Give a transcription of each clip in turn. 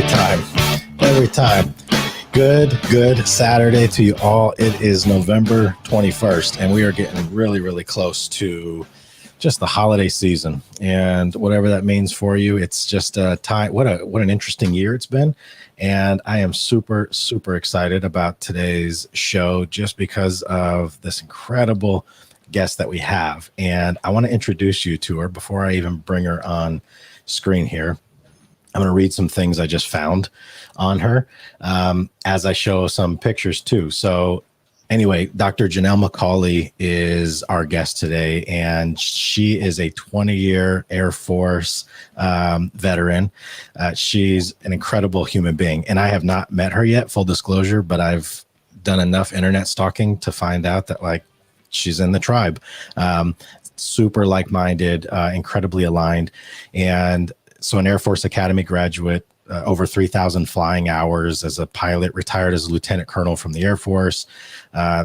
time. Every time. Good Saturday to you all. It is November 21st, and we are getting really, really close to just the holiday season. And whatever that means for you, it's just a time. What an interesting year it's been. And I am super, super excited about today's show just because of this incredible guest that we have. And I want to introduce you to her before I even bring her on screen here. I'm going to read some things I just found on her as I show some pictures too. So anyway, Dr. Jannell MacAulay is our guest today, and she is a 20-year Air Force veteran. She's an incredible human being, and I have not met her yet, full disclosure, but I've done enough internet stalking to find out that like she's in the tribe. Super like-minded, incredibly aligned, and so an Air Force Academy graduate, over 3,000 flying hours as a pilot, retired as a lieutenant colonel from the Air Force,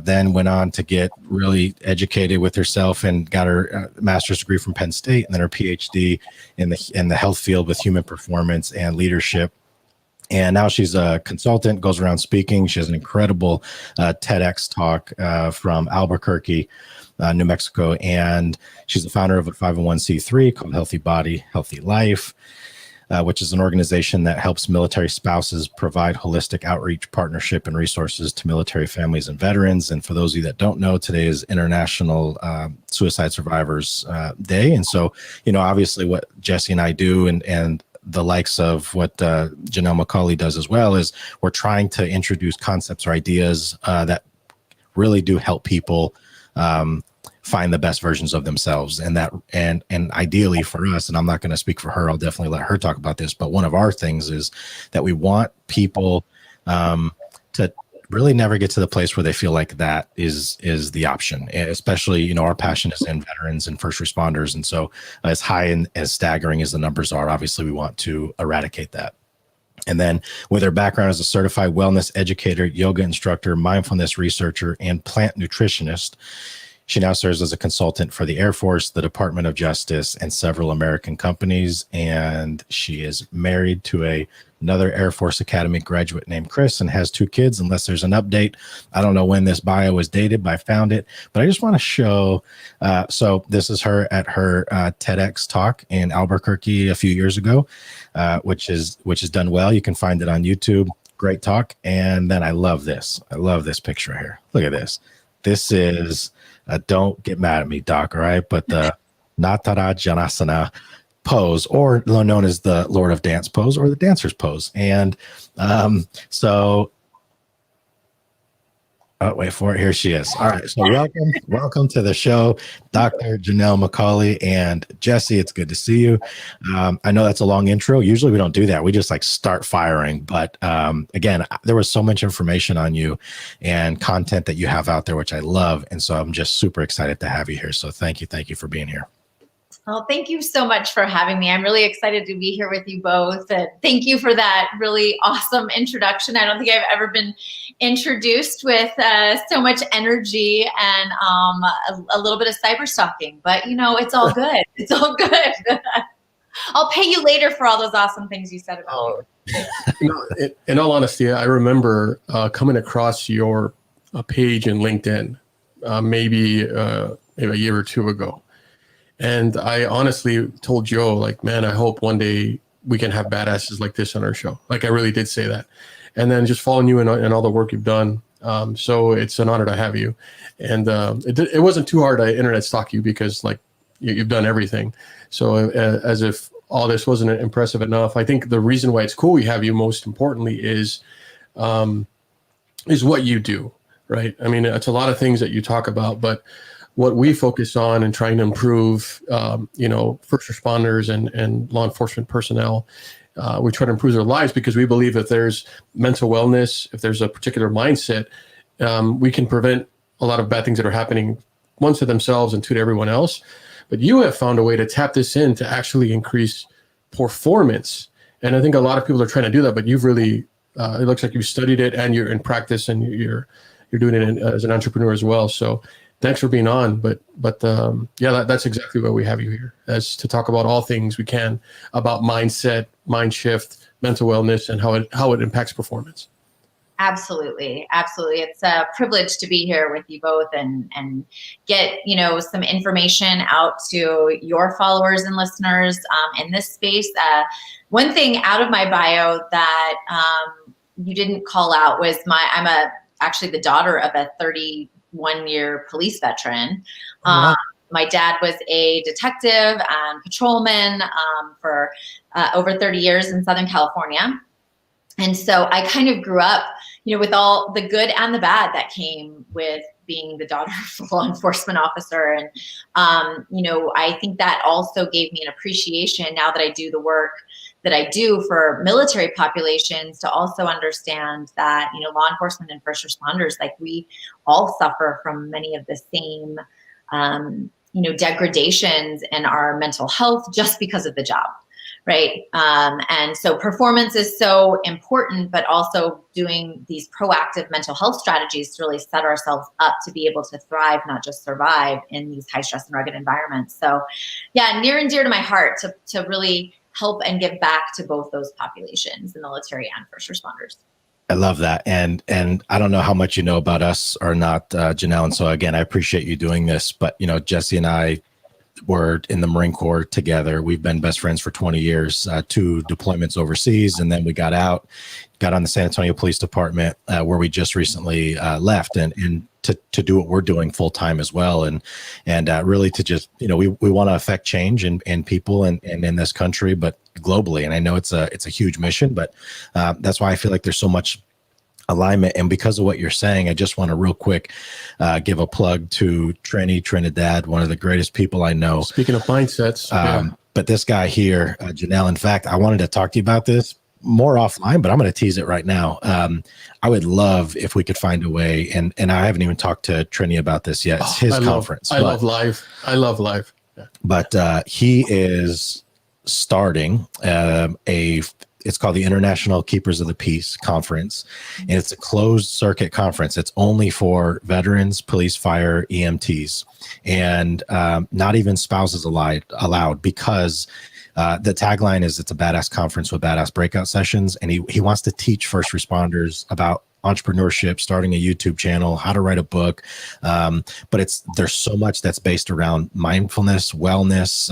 then went on to get really educated with herself and got her master's degree from Penn State, and then her PhD in the health field with human performance and leadership. And now she's a consultant, goes around speaking. She has an incredible TEDx talk from Albuquerque, New Mexico. And she's the founder of a 501c3 called Healthy Body, Healthy Life, which is an organization that helps military spouses provide holistic outreach, partnership, and resources to military families and veterans. And for those of you that don't know, today is International Suicide Survivors Day. And so, you know, obviously what Jesse and I do and the likes of what Jannell MacAulay does as well is we're trying to introduce concepts or ideas that really do help people find the best versions of themselves. And that and ideally for us, and I'm not going to speak for her, I'll definitely let her talk about this, but one of our things is that we want people to really never get to the place where they feel like that is the option. Especially, you know, our passion is in veterans and first responders. And so as high and as staggering as the numbers are, obviously we want to eradicate that. And then with her background as a certified wellness educator, yoga instructor, mindfulness researcher, and plant nutritionist, she now serves as a consultant for the Air Force, the Department of Justice, and several American companies. And she is married to another Air Force Academy graduate named Chris and has 2 kids, unless there's an update. I don't know when this bio was dated, but I found it. But I just want to show, so this is her at her TEDx talk in Albuquerque a few years ago, which is done well. You can find it on YouTube. Great talk. And then I love this. I love this picture right here. Look at this. This is, don't get mad at me, Doc, all right? But the Natara Janasana pose, or known as the Lord of Dance pose or the Dancer's pose. And so, oh, wait for it. Here she is. All right. So welcome to the show, Dr. Jannell MacAulay and Jesse. It's good to see you. I know that's a long intro. Usually we don't do that. We just like start firing. But again, there was so much information on you and content that you have out there, which I love. And so I'm just super excited to have you here. So thank you for being here. Well, thank you so much for having me. I'm really excited to be here with you both. And thank you for that really awesome introduction. I don't think I've ever been introduced with so much energy and a little bit of cyber stalking, but you know, it's all good. It's all good. I'll pay you later for all those awesome things you said about me. You know, in all honesty, I remember coming across your page in LinkedIn maybe a year or 2 ago. And I honestly told Joe, like, man, I hope one day we can have badasses like this on our show. Like, I really did say that. And then just following you and all the work you've done. So it's an honor to have you. And it wasn't too hard to internet stalk you because, like, you've done everything. So as if all this wasn't impressive enough, I think the reason why it's cool we have you most importantly is what you do, right? I mean, it's a lot of things that you talk about, but what we focus on and trying to improve, you know, first responders and law enforcement personnel, we try to improve their lives because we believe if there's mental wellness, if there's a particular mindset, we can prevent a lot of bad things that are happening, one to themselves and two to everyone else. But you have found a way to tap this in to actually increase performance. And I think a lot of people are trying to do that, but you've really, it looks like you've studied it and you're in practice and you're doing it as an entrepreneur as well. So thanks for being on, but yeah, that's exactly why we have you here, as to talk about all things we can about mindset, mind shift, mental wellness and how it impacts performance. Absolutely. Absolutely. It's a privilege to be here with you both and get, some information out to your followers and listeners in this space. One thing out of my bio that you didn't call out was I'm actually the daughter of a 31-year police veteran. Wow. My dad was a detective and patrolman for over 30 years in Southern California. And so I kind of grew up, with all the good and the bad that came with being the daughter of a law enforcement officer. And, I think that also gave me an appreciation now that I do the work that I do for military populations to also understand that, law enforcement and first responders, like we all suffer from many of the same, degradations in our mental health just because of the job. Right. And so performance is so important, but also doing these proactive mental health strategies to really set ourselves up to be able to thrive, not just survive in these high stress and rugged environments. So yeah, near and dear to my heart to really help and give back to both those populations, the military and first responders. I love that. And I don't know how much you know about us or not, Jannell. And so again, I appreciate you doing this, but Jesse and I were in the Marine Corps together. We've been best friends for 20 years, 2 deployments overseas. And then we got on the San Antonio Police Department, where we just recently left and to do what we're doing full time as well. And really to just, we want to affect change in people and in this country, but globally. And I know it's a huge mission, but that's why I feel like there's so much alignment. And because of what you're saying, I just want to real quick give a plug to Trinidad, one of the greatest people I know. Speaking of mindsets. But this guy here, Jannell, in fact, I wanted to talk to you about this more offline, but I'm going to tease it right now. I would love if we could find a way, and I haven't even talked to Trini about this yet. It's his conference. I love live. Yeah. But he is starting it's called the International Keepers of the Peace Conference, and it's a closed circuit conference. It's only for veterans, police, fire, EMTs, and not even spouses allowed because the tagline is it's a badass conference with badass breakout sessions. And he wants to teach first responders about entrepreneurship, starting a YouTube channel, how to write a book. But there's so much that's based around mindfulness, wellness,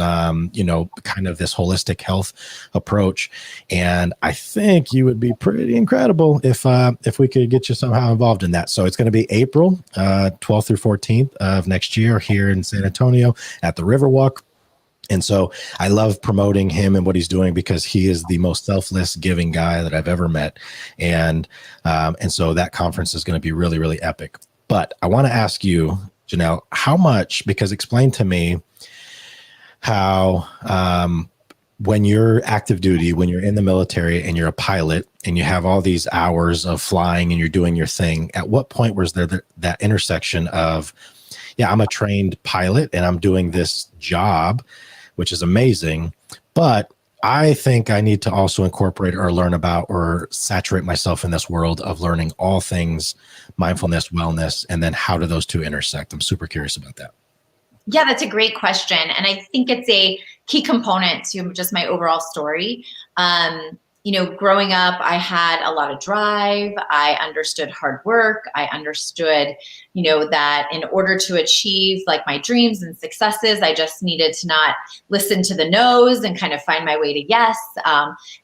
kind of this holistic health approach. And I think you would be pretty incredible if we could get you somehow involved in that. So it's going to be April 12th through 14th of next year here in San Antonio at the Riverwalk. And so I love promoting him and what he's doing because he is the most selfless, giving guy that I've ever met. And so that conference is going to be really, really epic. But I want to ask you, Jannell, how much, because explain to me how when you're active duty, when you're in the military and you're a pilot and you have all these hours of flying and you're doing your thing, at what point was there that intersection of, yeah, I'm a trained pilot and I'm doing this job, which is amazing, but I think I need to also incorporate or learn about or saturate myself in this world of learning all things mindfulness, wellness, and then how do those two intersect? I'm super curious about that. Yeah, that's a great question. And I think it's a key component to just my overall story. Growing up, I had a lot of drive. I understood hard work. I understood, that in order to achieve like my dreams and successes, I just needed to not listen to the no's and kind of find my way to yes,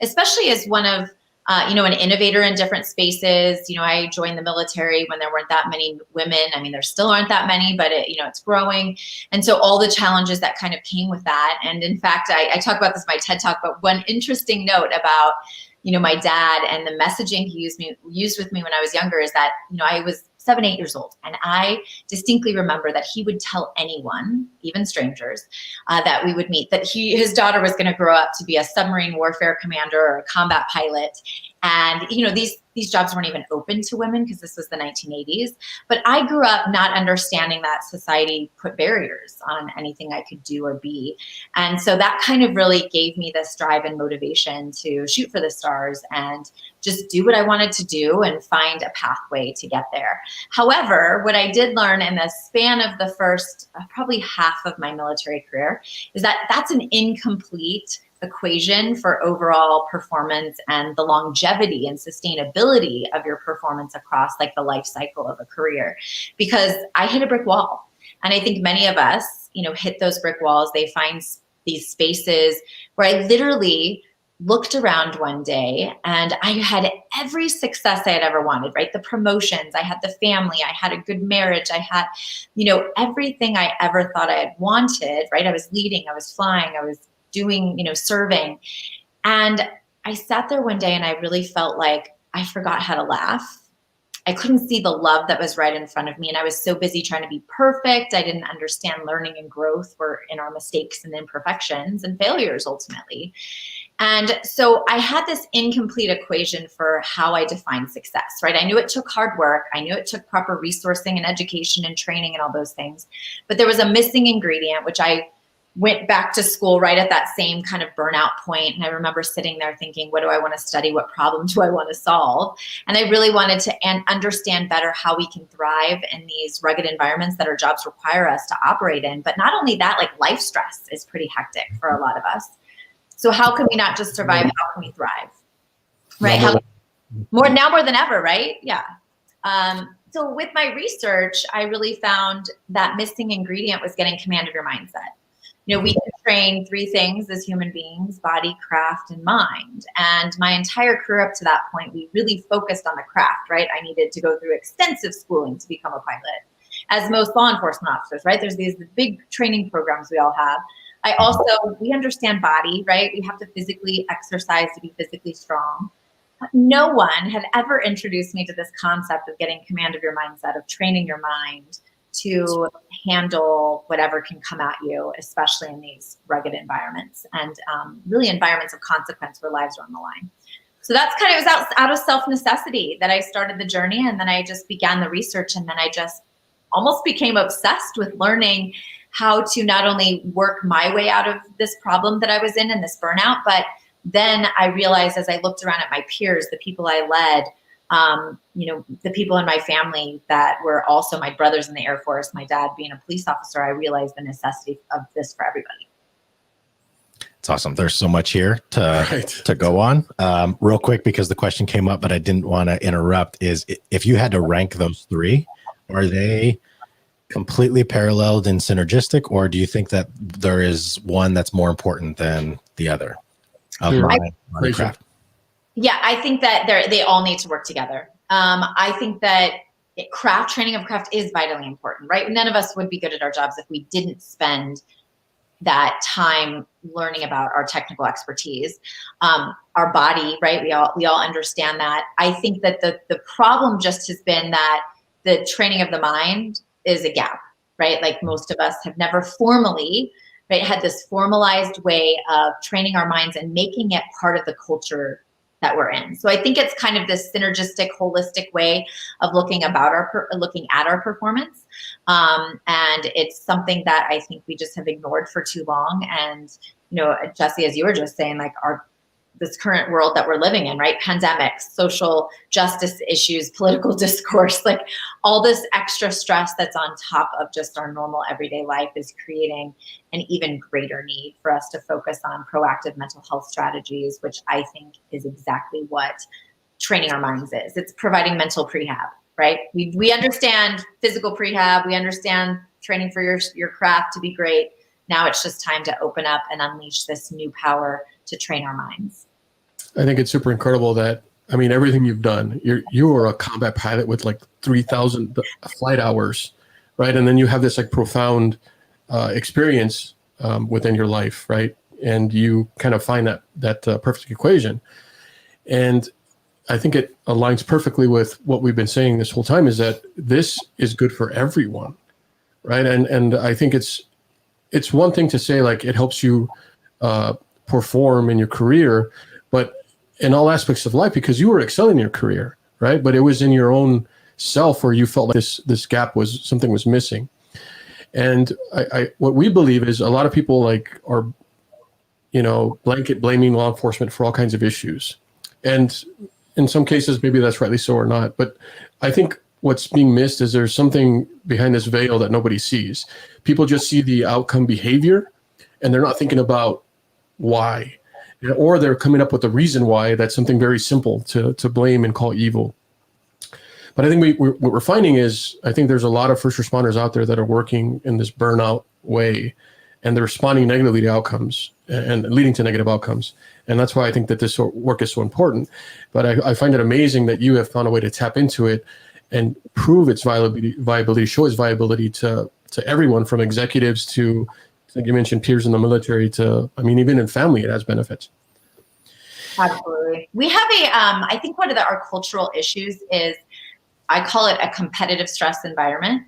especially as one of, an innovator in different spaces. I joined the military when there weren't that many women. I mean, there still aren't that many, but it's growing. And so all the challenges that kind of came with that. And in fact, I talk about this in my TED Talk, but one interesting note about, my dad and the messaging he used with me when I was younger is that, I was 7, 8 years old. And I distinctly remember that he would tell anyone, even strangers, that we would meet, that his daughter was going to grow up to be a submarine warfare commander or a combat pilot. And, these jobs weren't even open to women because this was the 1980s. But I grew up not understanding that society put barriers on anything I could do or be. And so that kind of really gave me this drive and motivation to shoot for the stars and just do what I wanted to do and find a pathway to get there. However, what I did learn in the span of the first probably half of my military career is that that's an incomplete equation for overall performance and the longevity and sustainability of your performance across like the life cycle of a career. Because I hit a brick wall. And I think many of us, hit those brick walls. They find these spaces where I literally looked around one day and I had every success I had ever wanted, right? The promotions, I had the family, I had a good marriage, I had, everything I ever thought I had wanted, right? I was leading, I was flying, I was doing, serving. And I sat there one day and I really felt like I forgot how to laugh. I couldn't see the love that was right in front of me. And I was so busy trying to be perfect. I didn't understand learning and growth were in our mistakes and imperfections and failures ultimately. And so I had this incomplete equation for how I define success, right? I knew it took hard work. I knew it took proper resourcing and education and training and all those things. But there was a missing ingredient, which I went back to school right at that same kind of burnout point. And I remember sitting there thinking, what do I want to study? What problem do I want to solve? And I really wanted to understand better how we can thrive in these rugged environments that our jobs require us to operate in. But not only that, like life stress is pretty hectic for a lot of us. So how can we not just survive? How can we thrive? Right? More than ever, right? Yeah. So with my research, I really found that missing ingredient was getting command of your mindset. We can train 3 things as human beings: body, craft, and mind. And my entire career up to that point, we really focused on the craft, right? I needed to go through extensive schooling to become a pilot, as most law enforcement officers, right? There's these big training programs we all have. We understand body, right? We have to physically exercise to be physically strong. But no one had ever introduced me to this concept of getting command of your mindset, of training your mind to handle whatever can come at you, especially in these rugged environments and really environments of consequence where lives are on the line. So that's kind of, it was out of self-necessity that I started the journey, and then I just began the research, and then I just almost became obsessed with learning how to not only work my way out of this problem that I was in and this burnout, but then I realized as I looked around at my peers, the people I led, the people in my family that were also my brothers in the Air Force, my dad being a police officer, I realized the necessity of this for everybody. It's awesome. There's so much here to go on. Real quick, because the question came up, but I didn't want to interrupt, is if you had to rank those 3, are they completely paralleled and synergistic, or do you think that there is one that's more important than the other? Yeah, I think that they all need to work together. I think that training of craft is vitally important, right? None of us would be good at our jobs if we didn't spend that time learning about our technical expertise, our body, right? We all understand that. I think that the problem just has been that the training of the mind is a gap, right? Like most of us have never formally, right, had this formalized way of training our minds and making it part of the culture that we're in. So I think it's kind of this synergistic, holistic way of looking at our performance. And it's something that I think we just have ignored for too long. And, Jesse, as you were just saying, like this current world that we're living in, right? Pandemics, social justice issues, political discourse, like all this extra stress that's on top of just our normal everyday life is creating an even greater need for us to focus on proactive mental health strategies, which I think is exactly what training our minds is. It's providing mental prehab, right? We understand physical prehab. We understand training for your craft to be great. Now it's just time to open up and unleash this new power to train our minds. I think it's super incredible that, everything you've done, you were a combat pilot with like 3,000 flight hours, right? And then you have this like profound experience within your life, right? And you kind of find that perfect equation. And I think it aligns perfectly with what we've been saying this whole time, is that this is good for everyone, right? And I think it's one thing to say like it helps you perform in your career, but in all aspects of life, because you were excelling in your career, right? But it was in your own self where you felt like this gap something was missing. And what we believe is a lot of people like are, blanket blaming law enforcement for all kinds of issues. And in some cases, maybe that's rightly so or not. But I think what's being missed is there's something behind this veil that nobody sees. People just see the outcome behavior, and they're not thinking about why. or they're coming up with a reason why that's something very simple to blame and call evil. But I think what we're finding is, I think there's a lot of first responders out there that are working in this burnout way, and they're responding negatively to outcomes and leading to negative outcomes. And that's why I think that this work is so important. But I find it amazing that you have found a way to tap into it and prove its viability, show its viability to everyone, from executives to, like you mentioned, peers in the military, to, I mean, even in family, it has benefits. Absolutely. We have I think one of our cultural issues is, I call it a competitive stress environment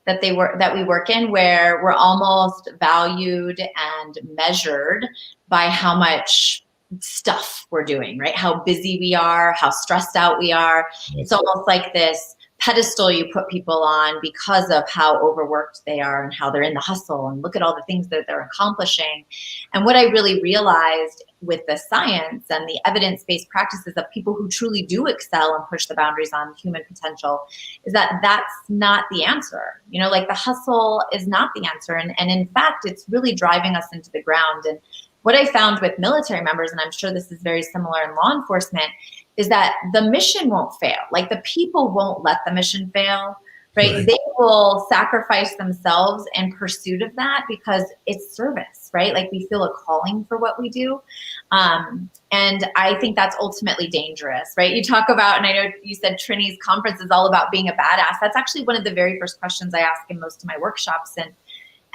that we work in, where we're almost valued and measured by how much stuff we're doing, right? How busy we are, how stressed out we are. It's almost like this pedestal you put people on because of how overworked they are and how they're in the hustle, and look at all the things that they're accomplishing. And what I really realized with the science and the evidence-based practices of people who truly do excel and push the boundaries on human potential is that that's not the answer. You know, like, the hustle is not the answer. And in fact, it's really driving us into the ground. And what I found with military members, and I'm sure this is very similar in law enforcement, is that the mission won't fail. Like, the people won't let the mission fail, right? They will sacrifice themselves in pursuit of that because it's service, right? Like, we feel a calling for what we do. And I think that's ultimately dangerous, right? You talk about, and I know you said Trini's conference is all about being a badass. That's actually one of the very first questions I ask in most of my workshops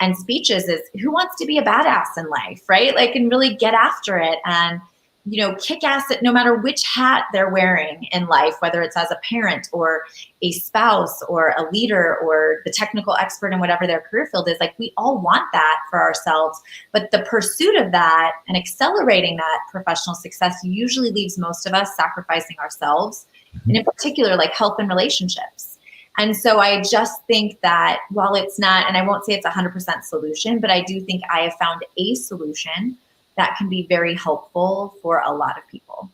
and speeches is, who wants to be a badass in life, right? Like, and really get after it and, you know, kick ass at no matter which hat they're wearing in life, whether it's as a parent or a spouse or a leader or the technical expert in whatever their career field is. Like, we all want that for ourselves, but the pursuit of that and accelerating that professional success usually leaves most of us sacrificing ourselves, and in particular, like, health and relationships. And so I just think that while it's not, and I won't say it's 100% solution, but I do think I have found a solution that can be very helpful for a lot of people.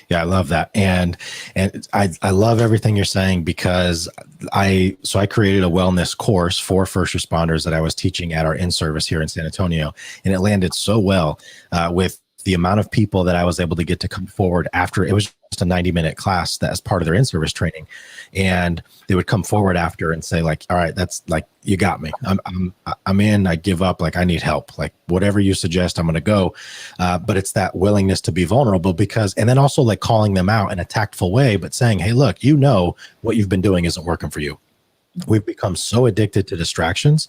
Yeah, I love that. And I love everything you're saying, because I created a wellness course for first responders that I was teaching at our in-service here in San Antonio. And it landed so well with the amount of people that I was able to get to come forward after. It was just a 90-minute class that as part of their in-service training. And they would come forward after and say, like, all right, that's like, you got me. I'm in, I give up. Like, I need help. Like, whatever you suggest, I'm going to go. But it's that willingness to be vulnerable, because, and then also like calling them out in a tactful way, but saying, hey, look, you know, what you've been doing isn't working for you. We've become so addicted to distractions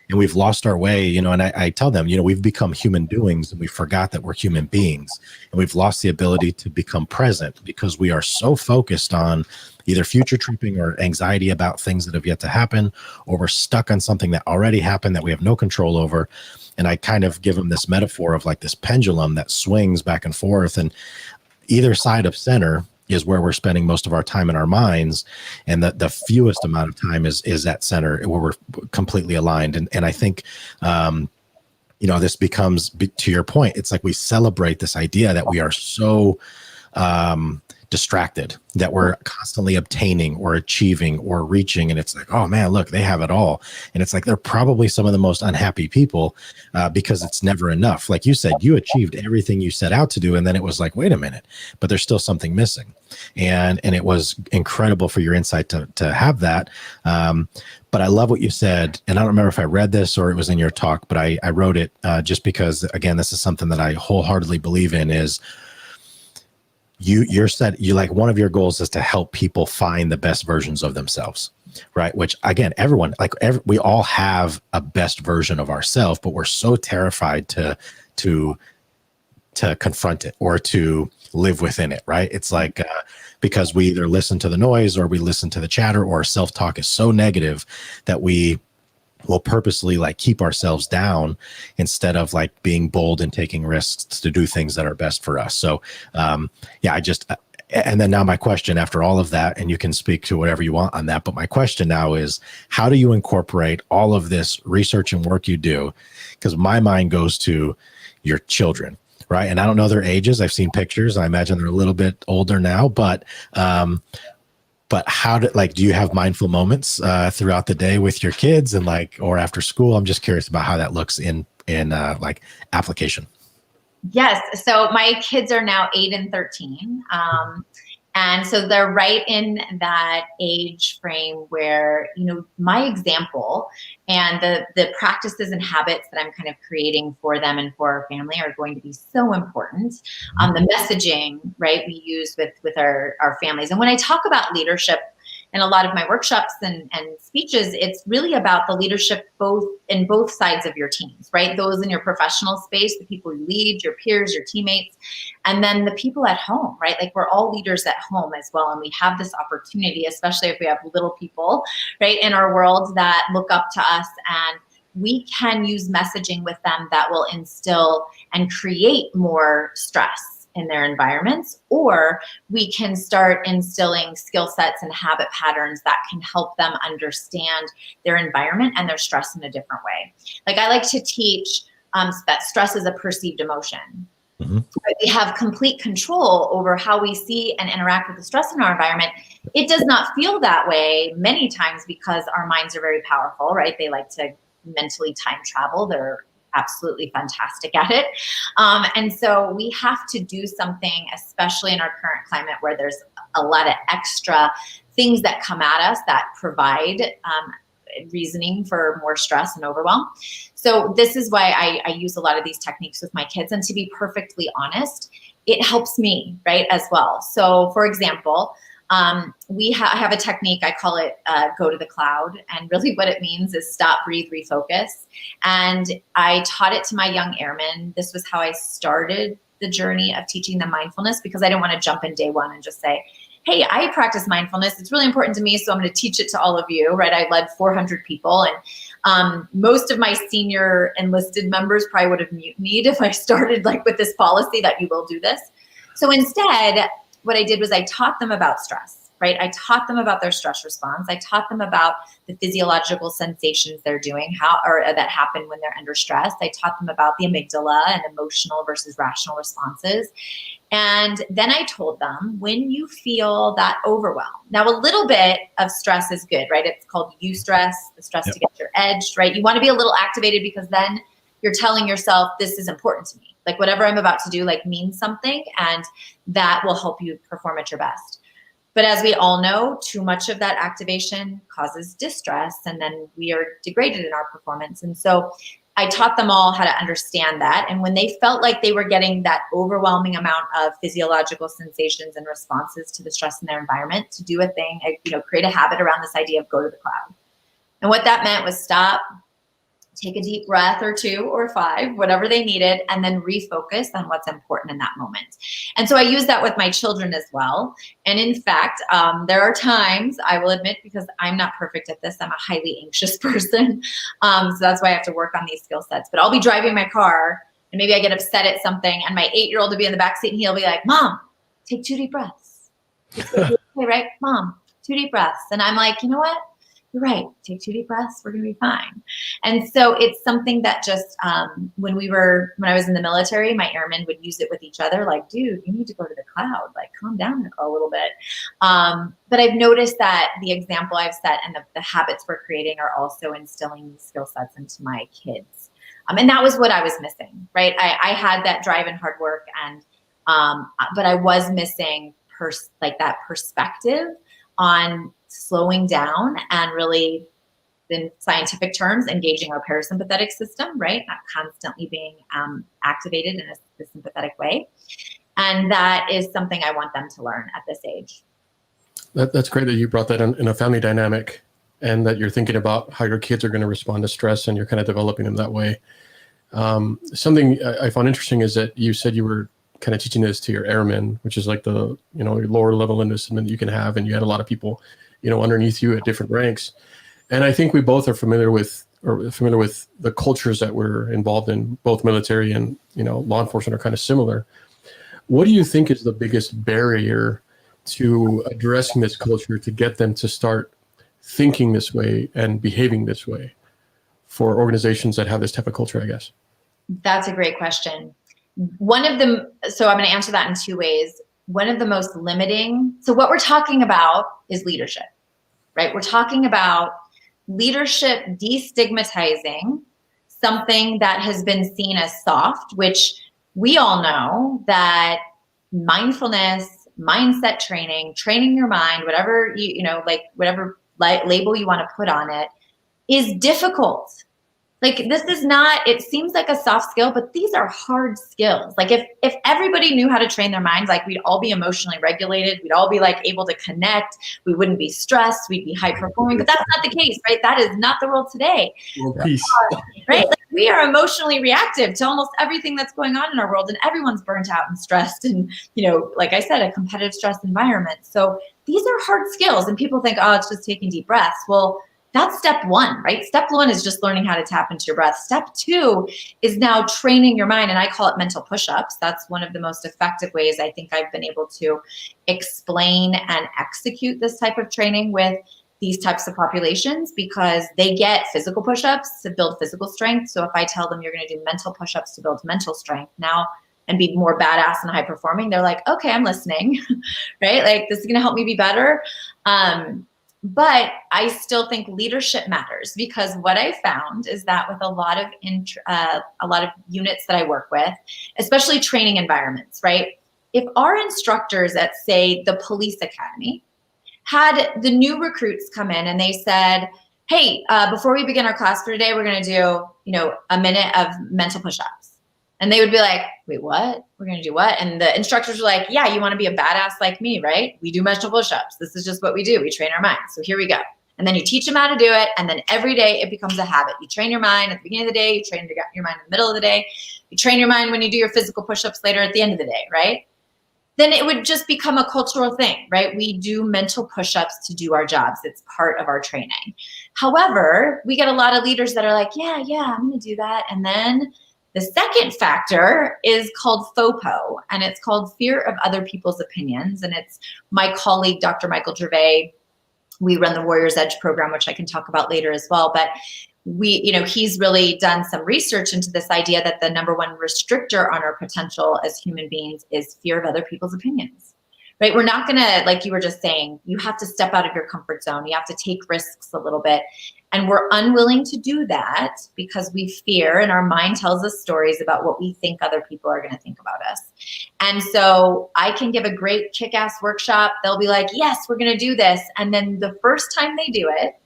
and we've lost our way, you know, and I tell them, you know, we've become human doings and we forgot that we're human beings, and we've lost the ability to become present because we are so focused on either future tripping or anxiety about things that have yet to happen, or we're stuck on something that already happened that we have no control over. And I kind of give them this metaphor of like this pendulum that swings back and forth, and either side of center is where we're spending most of our time in our minds, and the fewest amount of time is at center where we're completely aligned. And I think, you know, this becomes, to your point, it's like we celebrate this idea that we are so distracted, that we're constantly obtaining or achieving or reaching. And it's like, oh man, look, they have it all. And it's like, they're probably some of the most unhappy people because it's never enough. Like you said, you achieved everything you set out to do. And then it was like, wait a minute, but there's still something missing. And it was incredible for your insight to have that. But I love what you said. And I don't remember if I read this or it was in your talk, but I wrote it just because, again, this is something that I wholeheartedly believe in, is you like, one of your goals is to help people find the best versions of themselves, right? Which again, everyone, we all have a best version of ourselves, but we're so terrified to confront it or to live within it, right? It's like, because we either listen to the noise or we listen to the chatter, or self-talk is so negative that we will purposely like keep ourselves down instead of like being bold and taking risks to do things that are best for us. So yeah, and then now my question after all of that, and you can speak to whatever you want on that, but my question now is, how do you incorporate all of this research and work you do? Because my mind goes to your children, right? And I don't know their ages. I've seen pictures. I imagine they're a little bit older now, but how do you have mindful moments throughout the day with your kids and or after school? I'm just curious about how that looks in like application. Yes. So my kids are now 8 and 13. And so they're right in that age frame where, my example and the practices and habits that I'm kind of creating for them and for our family are going to be so important. The messaging, right, we use with our families. And when I talk about leadership in a lot of my workshops and speeches, it's really about the leadership in both sides of your teams, right? Those in your professional space, the people you lead, your peers, your teammates, and then the people at home, right? Like we're all leaders at home as well. And we have this opportunity, especially if we have little people, right, in our world that look up to us, and we can use messaging with them that will instill and create more stress in their environments, or we can start instilling skill sets and habit patterns that can help them understand their environment and their stress in a different way. Like I like to teach that stress is a perceived emotion. Mm-hmm. We have complete control over how we see and interact with the stress in our environment. It does not feel that way many times because our minds are very powerful, right? They like to mentally time travel. They're absolutely fantastic at it. And so we have to do something, especially in our current climate where there's a lot of extra things that come at us that provide reasoning for more stress and overwhelm. So this is why I use a lot of these techniques with my kids. And to be perfectly honest, it helps me, right, as well. So for example, I have a technique, I call it go to the cloud. And really what it means is stop, breathe, refocus. And I taught it to my young airmen. This was how I started the journey of teaching them mindfulness, because I didn't want to jump in day one and just say, hey, I practice mindfulness. It's really important to me, so I'm going to teach it to all of you, right? I led 400 people. And most of my senior enlisted members probably would have mutinied if I started like with this policy that you will do this. So instead, what I did was I taught them about stress, right? I taught them about their stress response. I taught them about the physiological sensations they're doing, that happen when they're under stress. I taught them about the amygdala and emotional versus rational responses. And then I told them, when you feel that overwhelm, now a little bit of stress is good, right? It's called eustress, the stress to get your edge, right? You want to be a little activated because then you're telling yourself, this is important to me. Like whatever I'm about to do, like means something, and that will help you perform at your best. But as we all know, too much of that activation causes distress, and then we are degraded in our performance. And so I taught them all how to understand that. And when they felt like they were getting that overwhelming amount of physiological sensations and responses to the stress in their environment, to do a thing, create a habit around this idea of go to the cloud. And what that meant was stop, take a deep breath or 2 or 5, whatever they needed, and then refocus on what's important in that moment. And so I use that with my children as well. And in fact, there are times, I will admit, because I'm not perfect at this, I'm a highly anxious person. So that's why I have to work on these skill sets. But I'll be driving my car and maybe I get upset at something, and my 8-year-old will be in the backseat and he'll be like, Mom, take 2 deep breaths. Okay, right? Mom, 2 deep breaths. And I'm like, you know what? You're right. Take 2 deep breaths. We're going to be fine. And so it's something that just, when I was in the military, my airmen would use it with each other. Like, dude, you need to go to the cloud. Like, calm down a little bit. But I've noticed that the example I've set and the habits we're creating are also instilling these skill sets into my kids. And that was what I was missing, right? I had that drive and hard work, and but I was missing that perspective on slowing down and really, in scientific terms, engaging our parasympathetic system, right? Not constantly being activated in a sympathetic way. And that is something I want them to learn at this age. That's great that you brought that in a family dynamic, and that you're thinking about how your kids are going to respond to stress, and you're kind of developing them that way. Something I found interesting is that you said you were kind of teaching this to your airmen, which is like the, your lower level enlistment that you can have, and you had a lot of people, underneath you at different ranks. And I think we both are familiar with the cultures that we're involved in. Both military and, law enforcement are kind of similar. What do you think is the biggest barrier to addressing this culture to get them to start thinking this way and behaving this way for organizations that have this type of culture, I guess? That's a great question. One of them, so I'm going to answer that in 2 ways. One of the most limiting, so what we're talking about is leadership, right? We're talking about leadership destigmatizing something that has been seen as soft, which we all know that mindfulness, mindset training, training your mind, whatever whatever label you want to put on it, is difficult. Like, this is not, it seems like a soft skill, but these are hard skills. Like, if everybody knew how to train their minds, like, we'd all be emotionally regulated. We'd all be like able to connect. We wouldn't be stressed. We'd be high performing, but that's not the case, right? That is not the world today. Peace. Right? Like, we are emotionally reactive to almost everything that's going on in our world, and everyone's burnt out and stressed and, like I said, a competitive stress environment. So these are hard skills, and people think, oh, it's just taking deep breaths. Well, that's step one, right? Step one is just learning how to tap into your breath. Step two is now training your mind, and I call it mental push-ups. That's one of the most effective ways I think I've been able to explain and execute this type of training with these types of populations, because they get physical push-ups to build physical strength. So if I tell them you're going to do mental push-ups to build mental strength now and be more badass and high performing, they're like, okay, I'm listening, right? Like, this is going to help me be better. But I still think leadership matters, because what I found is that with a lot of units that I work with, especially training environments, right? If our instructors at, say, the police academy had the new recruits come in and they said, hey, before we begin our class for today, we're going to do, a minute of mental push-ups. And they would be like, wait, what? We're going to do what? And the instructors were like, yeah, you want to be a badass like me, right? We do mental push-ups. This is just what we do. We train our minds. So here we go. And then you teach them how to do it. And then every day it becomes a habit. You train your mind at the beginning of the day. You train your mind in the middle of the day. You train your mind when you do your physical push-ups later at the end of the day, right? Then it would just become a cultural thing, right? We do mental push-ups to do our jobs. It's part of our training. However, we get a lot of leaders that are like, yeah, I'm going to do that. And then the second factor is called FOPO, and it's called fear of other people's opinions. And it's my colleague, Dr. Michael Gervais. We run the Warrior's Edge program, which I can talk about later as well. But he's really done some research into this idea that the number one restrictor on our potential as human beings is fear of other people's opinions, right? We're not going to, like you were just saying, you have to step out of your comfort zone. You have to take risks a little bit. And we're unwilling to do that because we fear, and our mind tells us stories about what we think other people are going to think about us. And so I can give a great kick-ass workshop. They'll be like, yes, we're going to do this. And then the first time they do it,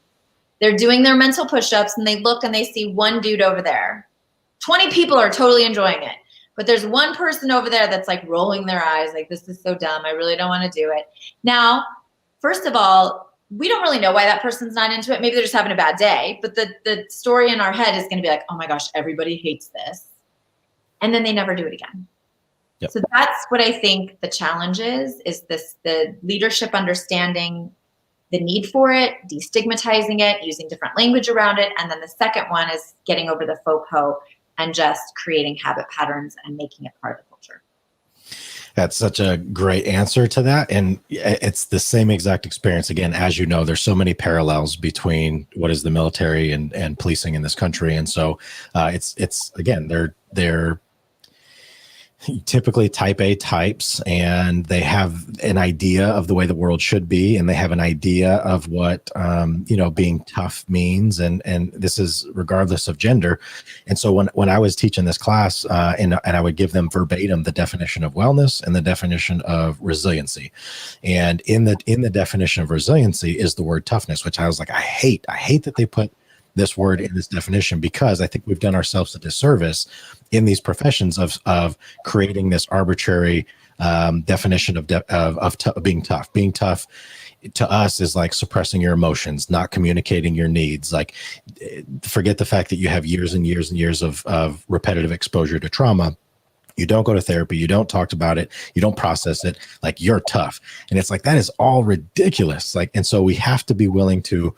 they're doing their mental push-ups and they look and they see one dude over there. 20 people are totally enjoying it. But there's one person over there that's like rolling their eyes, like, this is so dumb. I really don't want to do it. Now, first of all, we don't really know why that person's not into it. Maybe they're just having a bad day. But the story in our head is going to be like, oh my gosh, everybody hates this. And then they never do it again. Yep. So that's what I think the challenge is the leadership understanding the need for it, destigmatizing it, using different language around it. And then the second one is getting over the FOPO and just creating habit patterns and making it part of the culture. That's such a great answer to that. And it's the same exact experience. Again, as you know, there's so many parallels between what is the military and policing in this country. And so it's again, they're typically type A types, and they have an idea of the way the world should be, and they have an idea of what being tough means, and this is regardless of gender. And so when I was teaching this class, and I would give them verbatim the definition of wellness and the definition of resiliency, and in the definition of resiliency is the word toughness, which I was like, I hate that they put this word in this definition, because I think we've done ourselves a disservice in these professions of creating this arbitrary definition of being tough. Being tough to us is like suppressing your emotions, not communicating your needs. Like, forget the fact that you have years and years and years of repetitive exposure to trauma. You don't go to therapy. You don't talk about it. You don't process it. Like, you're tough. And it's like, that is all ridiculous. Like, and so we have to be willing to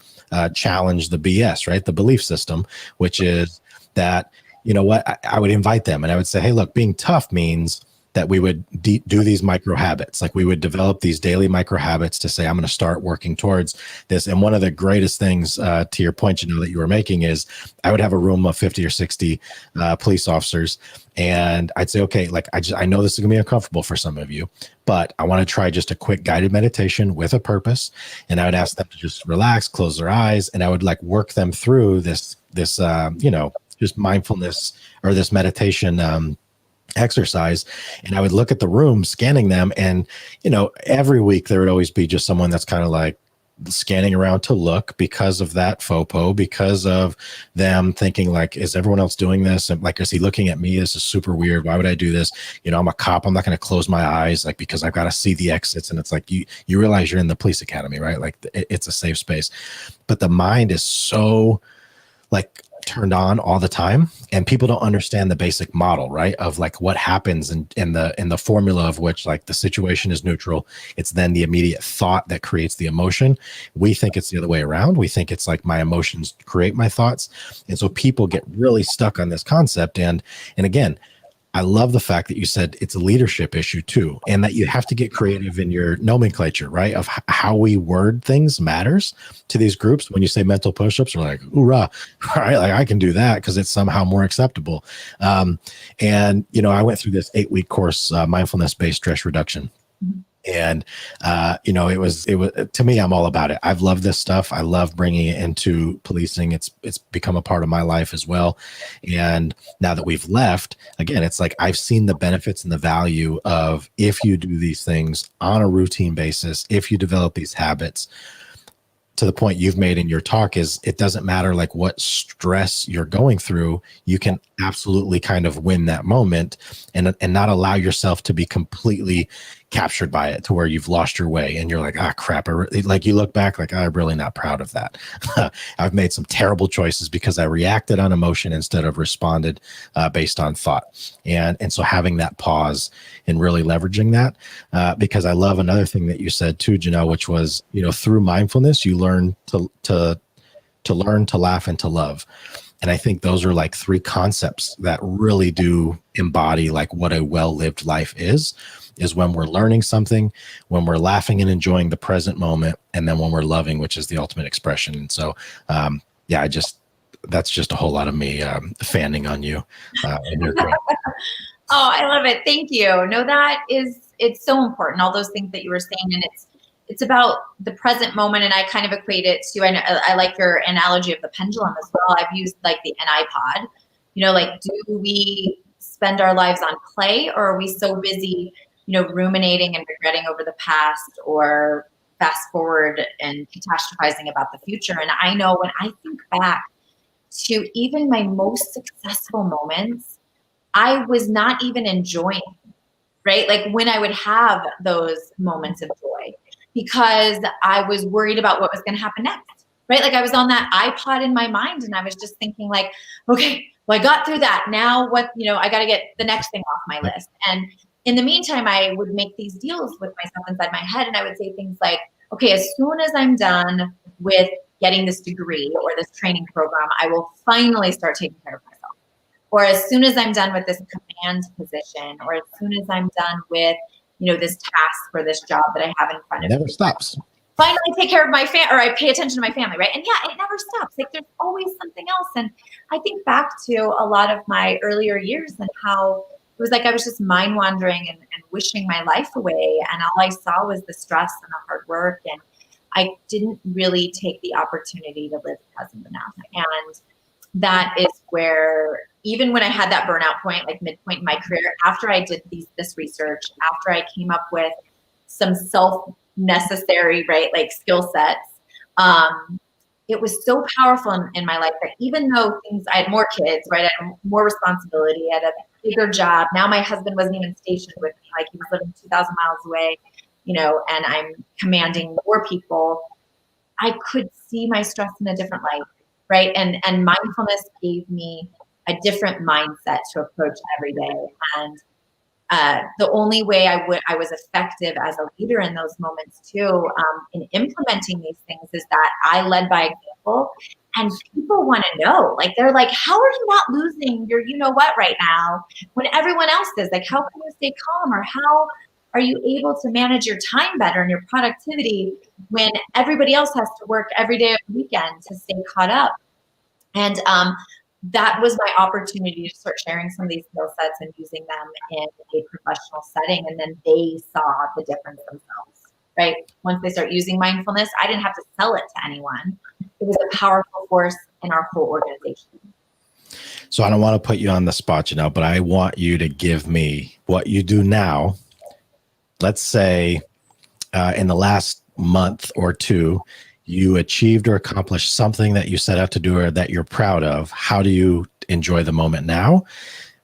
challenge the BS, right? The belief system, which is that, you know what, I would invite them and I would say, hey, look, being tough means that we would do these micro habits. Like, we would develop these daily micro habits to say, I'm going to start working towards this. And one of the greatest things, to your point, that you were making, is I would have a room of 50 or 60 police officers. And I'd say, okay, like, I know this is gonna be uncomfortable for some of you, but I want to try just a quick guided meditation with a purpose. And I would ask them to just relax, close their eyes. And I would like work them through this just mindfulness or this meditation exercise, and I would look at the room scanning them, and every week there would always be just someone that's kind of like scanning around to look because of that FOPO, because of them thinking like, is everyone else doing this? And like, is he looking at me? This is super weird. Why would I do this? I'm a cop. I'm not going to close my eyes, like, because I've got to see the exits. And it's like, you realize you're in the police academy, right? Like it's a safe space, but the mind is so like turned on all the time, and people don't understand the basic model, right, of like what happens in the formula of which like the situation is neutral. It's then the immediate thought that creates the emotion. We think it's the other way around. We think it's like my emotions create my thoughts, and so people get really stuck on this concept. And again, I love the fact that you said it's a leadership issue too, and that you have to get creative in your nomenclature, right? Of how we word things matters to these groups. When you say mental push-ups, we're like, hoorah, right? Like I can do that because it's somehow more acceptable. And I went through this 8-week course, mindfulness-based stress reduction. And, it was to me, I'm all about it. I've loved this stuff. I love bringing it into policing. It's become a part of my life as well. And now that we've left, again, it's like, I've seen the benefits and the value of, if you do these things on a routine basis, if you develop these habits, to the point you've made in your talk, is it doesn't matter like what stress you're going through, you can absolutely kind of win that moment and not allow yourself to be completely captured by it to where you've lost your way and you're like, crap. Like you look back like, I'm really not proud of that. I've made some terrible choices because I reacted on emotion instead of responded based on thought. And so having that pause and really leveraging that, because I love another thing that you said too, Jannell, which was, through mindfulness, you learn to learn, to laugh, and to love. And I think those are like 3 concepts that really do embody like what a well-lived life is when we're learning something, when we're laughing and enjoying the present moment, and then when we're loving, which is the ultimate expression. And so, that's just a whole lot of me fanning on you. And you're great. Oh, I love it. Thank you. No, it's so important. All those things that you were saying, and it's about the present moment. And I kind of equate it to, I like your analogy of the pendulum as well. I've used like an iPod, like, do we spend our lives on play, or are we so busy, ruminating and regretting over the past, or fast forward and catastrophizing about the future? And I know when I think back to even my most successful moments, I was not even enjoying, right? Like when I would have those moments of joy, because I was worried about what was going to happen next, right? Like I was on that iPod in my mind, and I was just thinking like, okay, well, I got through that. Now what, I got to get the next thing off my list. And in the meantime, I would make these deals with myself inside my head, and I would say things like, okay, as soon as I'm done with getting this degree or this training program, I will finally start taking care of myself. Or as soon as I'm done with this command position, or as soon as I'm done with, this task for this job that I have in front of me. It never stops. Finally take care of my or I pay attention to my family, right? And yeah, it never stops. Like there's always something else. And I think back to a lot of my earlier years and how it was like I was just mind wandering and wishing my life away. And all I saw was the stress and the hard work. And I didn't really take the opportunity to live present enough. And that is where, even when I had that burnout point, like midpoint in my career, after I did this research, after I came up with some necessary, right, like skill sets, it was so powerful in my life that even though I had more kids, right, I had more responsibility, I had a bigger job. Now my husband wasn't even stationed with me, like he was living 2,000 miles away, and I'm commanding more people. I could see my stress in a different light, right? And mindfulness gave me a different mindset to approach every day. And the only way I was effective as a leader in those moments too, in implementing these things, is that I led by example. And people want to know, like, they're like, how are you not losing your, what right now when everyone else is? Like, how can you stay calm? Or how are you able to manage your time better and your productivity when everybody else has to work every day of the weekend to stay caught up? And that was my opportunity to start sharing some of these skill sets and using them in a professional setting. And then they saw the difference themselves, right? Once they start using mindfulness, I didn't have to sell it to anyone. It was a powerful force in our whole organization. So I don't want to put you on the spot, but I want you to give me what you do now. Let's say in the last month or two, you achieved or accomplished something that you set out to do or that you're proud of. How do you enjoy the moment now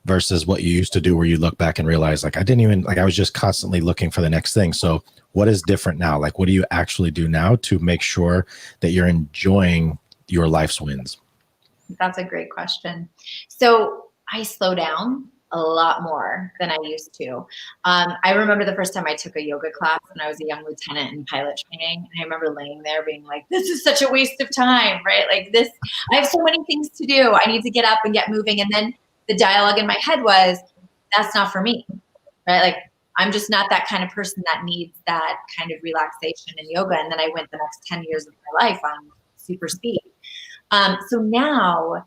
versus what you used to do where you look back and realize like, I was just constantly looking for the next thing. So what is different now? Like, what do you actually do now to make sure that you're enjoying your life's wins? That's a great question. So I slow down a lot more than I used to. I remember the first time I took a yoga class when I was a young lieutenant in pilot training. And I remember laying there being like, this is such a waste of time, right? Like this, I have so many things to do. I need to get up and get moving. And then the dialogue in my head was, that's not for me, right? Like, I'm just not that kind of person that needs that kind of relaxation in yoga. And then I went the next 10 years of my life on super speed. So now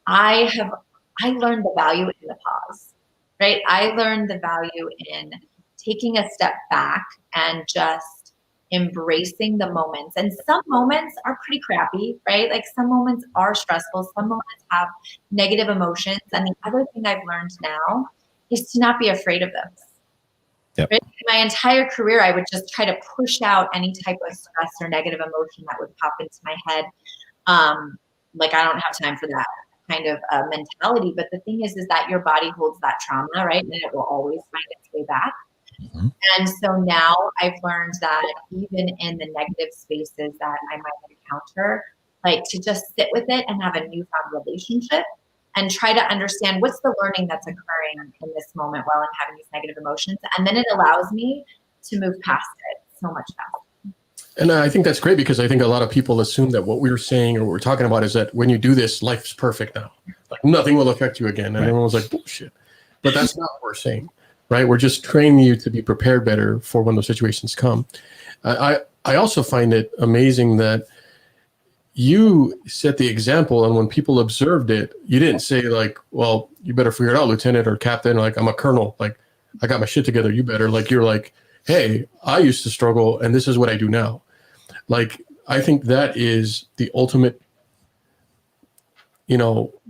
I learned the value in the pause, right? I learned the value in taking a step back and just embracing the moments. And some moments are pretty crappy, right? Like some moments are stressful. Some moments have negative emotions. And the other thing I've learned now is to not be afraid of those. Yep. Right? My entire career, I would just try to push out any type of stress or negative emotion that would pop into my head. Like I don't have time for that kind of mentality. But the thing is that your body holds that trauma, right? And it will always find its way back. Mm-hmm. And so now I've learned that even in the negative spaces that I might encounter, like to just sit with it and have a newfound relationship and try to understand what's the learning that's occurring in this moment while I'm having these negative emotions. And then it allows me to move past it so much faster. And I think that's great because I think a lot of people assume that what we're saying or what we're talking about is that when you do this, life's perfect now. Like nothing will affect you again. And right. Everyone's like, bullshit. But that's not what we're saying, right? We're just training you to be prepared better for when those situations come. I also find it amazing that you set the example, and when people observed it, you didn't say like, well, you better figure it out, Lieutenant or Captain, like I'm a colonel, like I got my shit together, you better. Like you're like, hey, I used to struggle and this is what I do now. Like, I think that is the ultimate,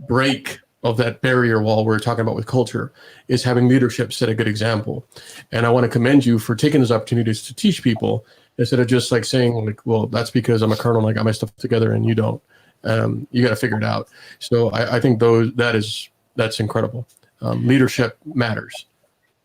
break of that barrier wall we're talking about with culture, is having leadership set a good example. And I want to commend you for taking those opportunities to teach people instead of just like saying like, well, that's because I'm a colonel, I got my stuff together and you don't. You got to figure it out. So I think that's incredible. Leadership matters.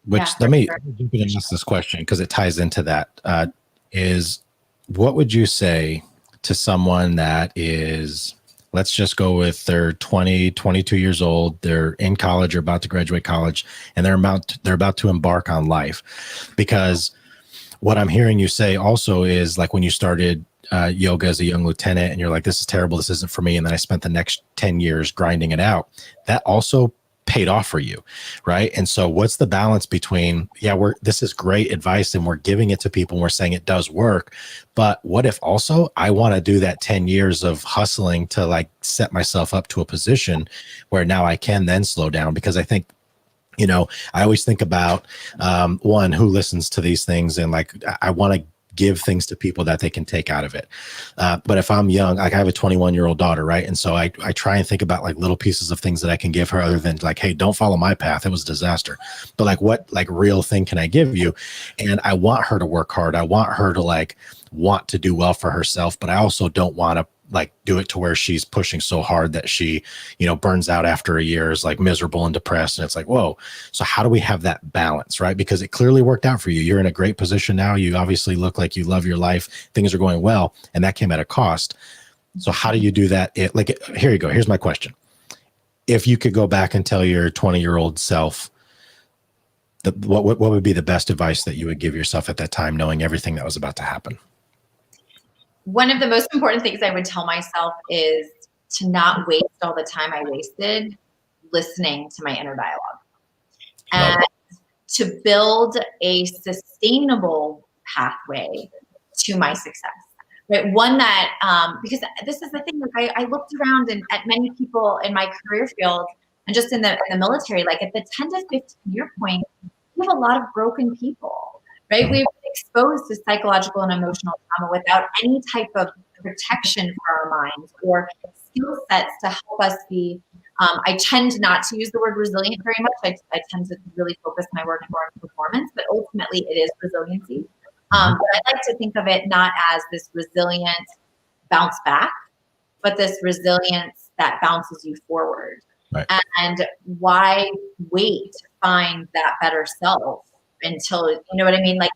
Which let me jump in and ask this question because it ties into that. Is what would you say to someone that is, let's just go with they're 20, 22 years old, they're in college or about to graduate college, and they're about to embark on life? Because what I'm hearing you say also is like when you started yoga as a young lieutenant and you're like, this is terrible, this isn't for me. And then I spent the next 10 years grinding it out. That also paid off for you, right? And so what's the balance between, this is great advice and we're giving it to people and we're saying it does work, but what if also I want to do that 10 years of hustling to like set myself up to a position where now I can then slow down? Because I think, I always think about one who listens to these things and like, I want to give things to people that they can take out of it. But if I'm young, like I have a 21-year-old daughter, right? And so I try and think about like little pieces of things that I can give her other than like, hey, don't follow my path. It was a disaster. But like what like real thing can I give you? And I want her to work hard. I want her to like want to do well for herself, but I also don't want to like do it to where she's pushing so hard that she, burns out after a year, is like miserable and depressed. And it's like, whoa. So how do we have that balance, right? Because it clearly worked out for you. You're in a great position now. You obviously look like you love your life. Things are going well. And that came at a cost. So how do you do that? Here you go. Here's my question. If you could go back and tell your 20-year-old self, what would be the best advice that you would give yourself at that time, knowing everything that was about to happen? One of the most important things I would tell myself is to not waste all the time I wasted listening to my inner dialogue, and to build a sustainable pathway to my success. Right? One that, because this is the thing, like I looked around at many people in my career field and just in the military, like at the 10 to 15 year point, we have a lot of broken people, right? We've been exposed to psychological and emotional trauma without any type of protection for our minds or skill sets to help us be I tend not to use the word resilient very much. I tend to really focus my work more on performance, but ultimately it is resiliency. But I like to think of it not as this resilient bounce back, but this resilience that bounces you forward. Right. And why wait to find that better self until, you know what I mean? Like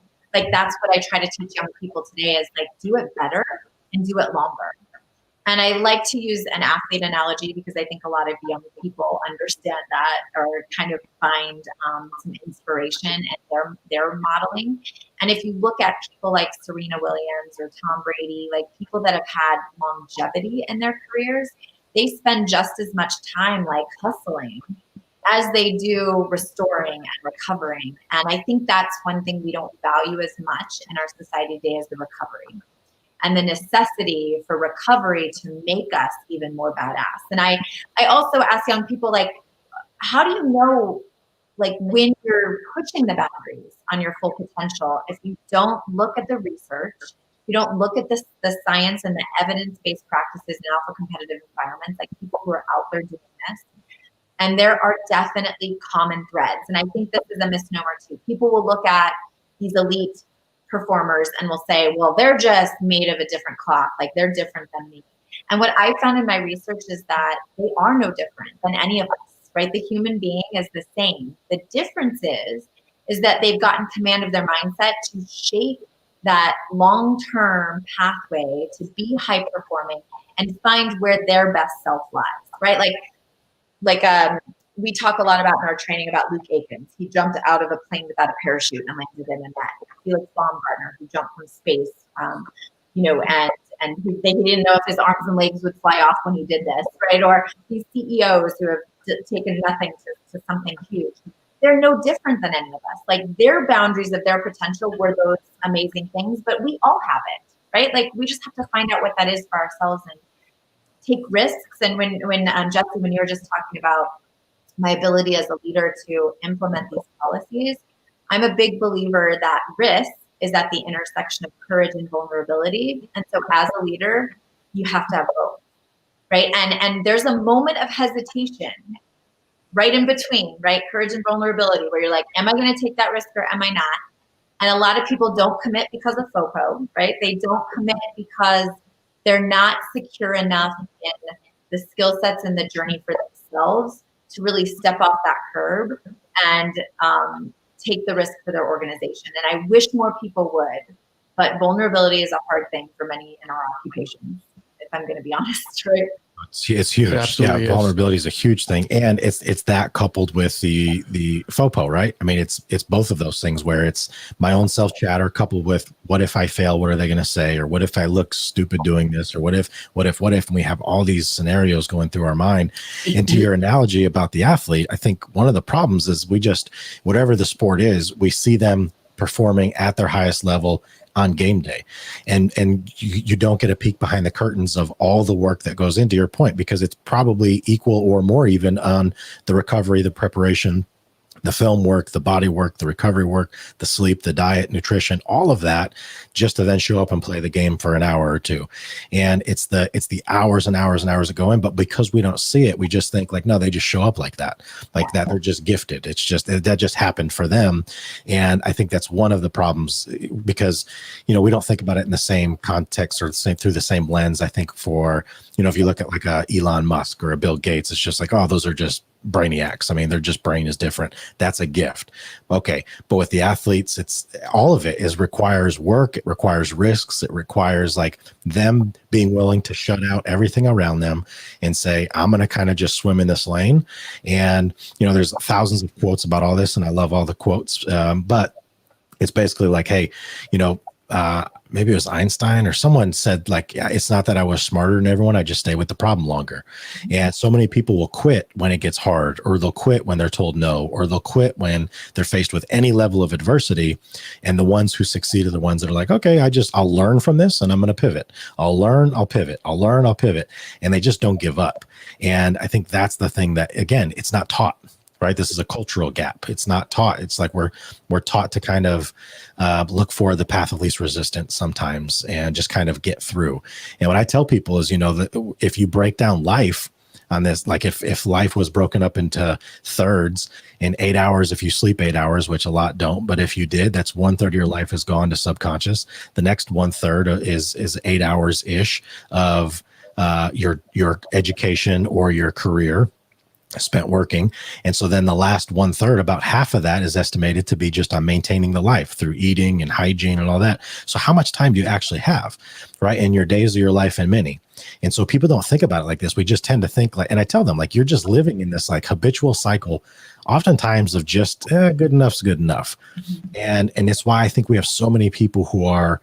that's what I try to teach young people today is like, do it better and do it longer. And I like to use an athlete analogy because I think a lot of young people understand that or kind of find some inspiration in their modeling. And if you look at people like Serena Williams or Tom Brady, like people that have had longevity in their careers, they spend just as much time like hustling as they do restoring and recovering. And I think that's one thing we don't value as much in our society today is the recovery and the necessity for recovery to make us even more badass. And I also ask young people, like, how do you know, like, when you're pushing the boundaries on your full potential if you don't look at the research, you don't look at the science and the evidence-based practices in alpha competitive environments, like people who are out there doing this. And there are definitely common threads. And I think this is a misnomer too. People will look at these elite performers and will say, well, they're just made of a different cloth, like they're different than me. And what I found in my research is that they are no different than any of us, right? The human being is the same. The difference is that they've gotten command of their mindset to shape that long-term pathway to be high performing and find where their best self lies, right? We talk a lot about in our training about Luke Aikens. He jumped out of a plane without a parachute and landed in a net. Felix Baumgartner, who jumped from space, and he didn't know if his arms and legs would fly off when he did this, right? Or these CEOs who have taken nothing to something huge. They're no different than any of us. Like their boundaries of their potential were those amazing things, but we all have it, right? Like we just have to find out what that is for ourselves and take risks. And when Jesse, when you were just talking about my ability as a leader to implement these policies, I'm a big believer that risk is at the intersection of courage and vulnerability. And so as a leader, you have to have both, right? And there's a moment of hesitation right in between, right? Courage and vulnerability, where you're like, am I going to take that risk or am I not? And a lot of people don't commit because of FOCO, right? They don't commit because they're not secure enough in the skill sets and the journey for themselves to really step off that curb and take the risk for their organization. And I wish more people would, but vulnerability is a hard thing for many in our occupations, if I'm going to be honest, right? It's huge. It vulnerability is a huge thing, and it's that coupled with the FOPO, right? I mean, it's both of those things where it's my own self chatter coupled with what if I fail? What are they going to say? Or what if I look stupid doing this? Or what if? And we have all these scenarios going through our mind. And to your analogy about the athlete, I think one of the problems is we just, whatever the sport is, we see them performing at their highest level on game day, and you don't get a peek behind the curtains of all the work that goes into your point, because it's probably equal or more even on the recovery, the preparation, the film work, the body work, the recovery work, the sleep, the diet, nutrition, all of that, just to then show up and play the game for an hour or two. And it's the hours and hours and hours that go in, but because we don't see it, we just think like, no, they just show up like that, they're just gifted. It's just, that just happened for them. And I think that's one of the problems, because, we don't think about it in the same context or through the same lens. I think for, if you look at like a Elon Musk or a Bill Gates, it's just like, oh, those are just brainiacs. I mean, their just brain is different. That's a gift. Okay. But with the athletes, it's all of it requires work. It requires risks. It requires like them being willing to shut out everything around them and say, I'm going to kind of just swim in this lane. And, there's thousands of quotes about all this, and I love all the quotes. But it's basically like, hey, maybe it was Einstein or someone said like, yeah, it's not that I was smarter than everyone, I just stay with the problem longer. And so many people will quit when it gets hard, or they'll quit when they're told no, or they'll quit when they're faced with any level of adversity. And the ones who succeed are the ones that are like, okay, I'll learn from this and I'm going to pivot. I'll learn, I'll pivot. I'll learn, I'll pivot. And they just don't give up. And I think that's the thing that, again, it's not taught. Right. This is a cultural gap. It's not taught. It's like we're taught to kind of look for the path of least resistance sometimes and just kind of get through. And what I tell people is, that if you break down life on this. Like if life was broken up into thirds, in 8 hours, if you sleep 8 hours, which a lot don't, but if you did, that's 1/3 of your life is gone to subconscious. The next 1/3 is 8 hours ish of your education or your career spent working. And so then the last 1/3, about half of that is estimated to be just on maintaining the life through eating and hygiene and all that. So how much time do you actually have, right? In your days of your life and many. And so people don't think about it like this. We just tend to think like, and I tell them like, you're just living in this like habitual cycle, oftentimes of just good enough's good enough. And it's why I think we have so many people who are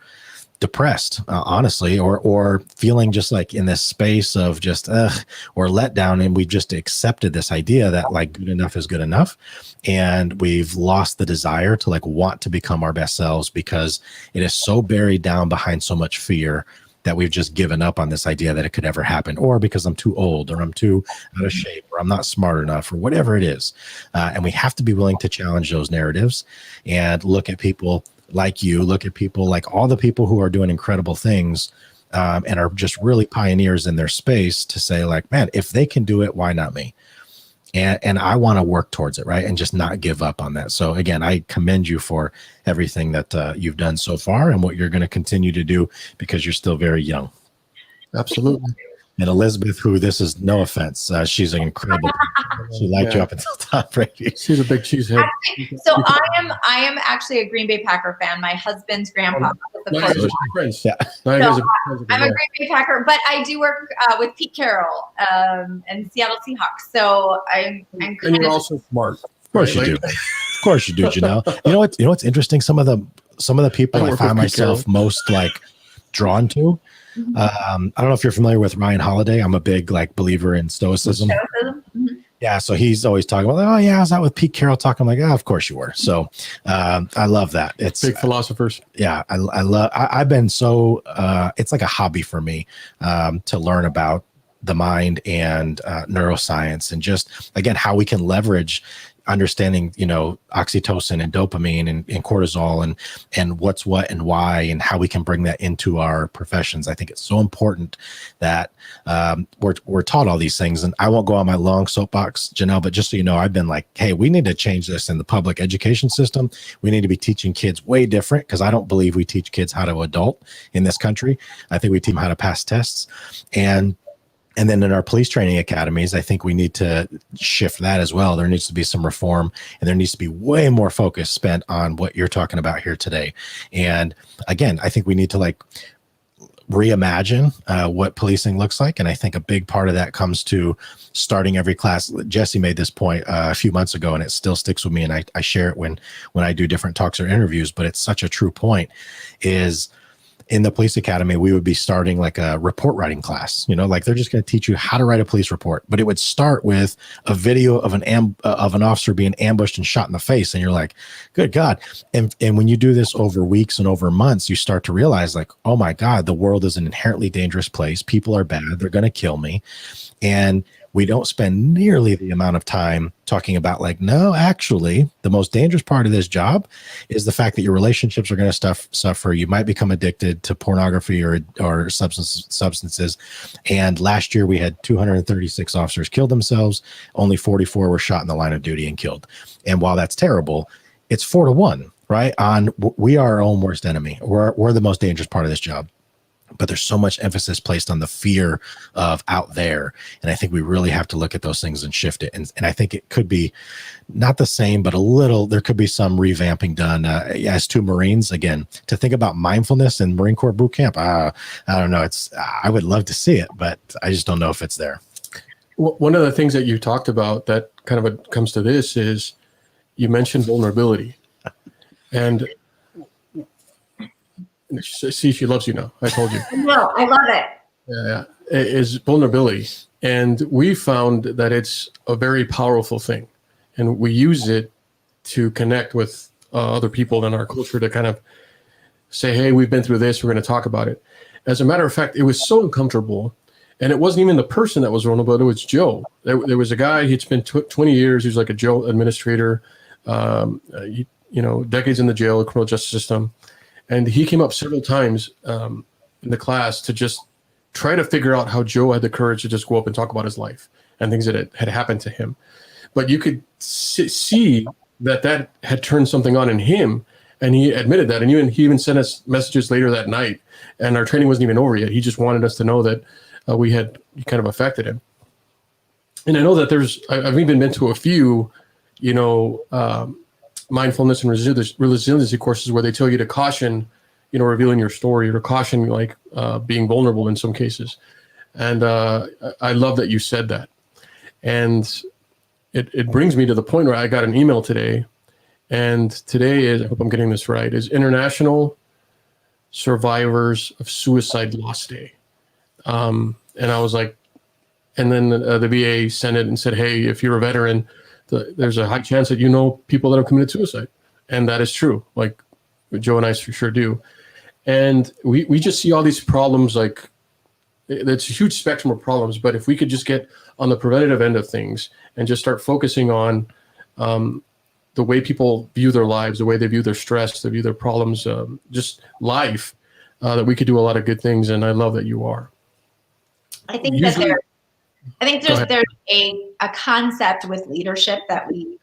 depressed, honestly, or feeling just like in this space of just or let down, and we've just accepted this idea that like good enough is good enough, and we've lost the desire to like want to become our best selves because it is so buried down behind so much fear that we've just given up on this idea that it could ever happen, or because I'm too old, or I'm too out of shape, or I'm not smart enough, or whatever it is. And we have to be willing to challenge those narratives and look at people like you, look at people like all the people who are doing incredible things and are just really pioneers in their space to say like, man, if they can do it, why not me? And I want to work towards it, right? And just not give up on that. So again, I commend you for everything that you've done so far and what you're going to continue to do because you're still very young. Absolutely. And Elizabeth, who this is no offense, she's an incredible. She liked you up until Tom Brady. She's a big cheesehead. So I am actually a Green Bay Packer fan. My husband's grandpa was the coach. Friends. Yeah. I'm a Green Bay Packer, but I do work with Pete Carroll and Seattle Seahawks. So I'm and you're also smart. Of course you do. Of course you do, Jannell. You know what's interesting? Some of the people I find myself most like drawn to. I don't know if you're familiar with Ryan Holiday. I'm a big like believer in stoicism. Mm-hmm. Yeah, so he's always talking about, oh yeah, I was out with Pete Carroll talking. I'm like, of course you were. So I love that. It's big philosophers. Yeah, I've been so it's like a hobby for me to learn about the mind and neuroscience and just again how we can leverage understanding, oxytocin and dopamine and cortisol and what's what and why and how we can bring that into our professions. I think it's so important that we're taught all these things. And I won't go on my long soapbox, Jannell, but just so you know, I've been like, hey, we need to change this in the public education system. We need to be teaching kids way different because I don't believe we teach kids how to adult in this country. I think we teach them how to pass tests. And then in our police training academies, I think we need to shift that as well. There needs to be some reform and there needs to be way more focus spent on what you're talking about here today. And again, I think we need to like reimagine what policing looks like. And I think a big part of that comes to starting every class. Jesse made this point a few months ago and it still sticks with me. And I share it when I do different talks or interviews, but it's such a true point is in the police academy, we would be starting like a report writing class, like they're just going to teach you how to write a police report, but it would start with a video of an officer being ambushed and shot in the face. And you're like, good God. And when you do this over weeks and over months, you start to realize like, oh my God, the world is an inherently dangerous place. People are bad. They're going to kill me. And we don't spend nearly the amount of time talking about like, no, actually, the most dangerous part of this job is the fact that your relationships are going to suffer. You might become addicted to pornography or substances. And last year we had 236 officers kill themselves. Only 44 were shot in the line of duty and killed. And while that's terrible, it's 4-1, right? We are our own worst enemy. We're the most dangerous part of this job. But there's so much emphasis placed on the fear of out there. And I think we really have to look at those things and shift it. And I think it could be not the same, but there could be some revamping done. As two Marines, again, to think about mindfulness in Marine Corps boot camp, I don't know. I would love to see it, but I just don't know if it's there. One of the things that you talked about that kind of comes to this is you mentioned vulnerability. And see, she loves you now. I told you. No, I love it. Yeah, is vulnerability. And we found that it's a very powerful thing. And we use it to connect with other people in our culture to kind of say, hey, we've been through this. We're going to talk about it. As a matter of fact, it was so uncomfortable. And it wasn't even the person that was vulnerable. It was Joe. There was a guy, he'd spent 20 years. He was like a jail administrator, decades in the jail, criminal justice system. And he came up several times in the class to just try to figure out how Joe had the courage to just go up and talk about his life. and things that had happened to him. But you could see that had turned something on in him, and he admitted that. And he even sent us messages later that night, and our training wasn't even over yet. He just wanted us to know that we had kind of affected him. And I know that I've even been to a few, mindfulness and resiliency courses where they tell you to caution, revealing your story, or to caution being vulnerable in some cases. And I love that you said that. And it brings me to the point where I got an email today, and today is, I hope I'm getting this right, is International Survivors of Suicide Loss Day. And I was like, and then the VA sent it and said, hey, if you're a veteran, there's a high chance that people that have committed suicide. And that is true. Like Joe and I for sure do. And we just see all these problems, like it's a huge spectrum of problems. But if we could just get on the preventative end of things and just start focusing on the way people view their lives, the way they view their stress, they view their problems, just life, that we could do a lot of good things. And I love that you are. I think there's a concept with leadership that we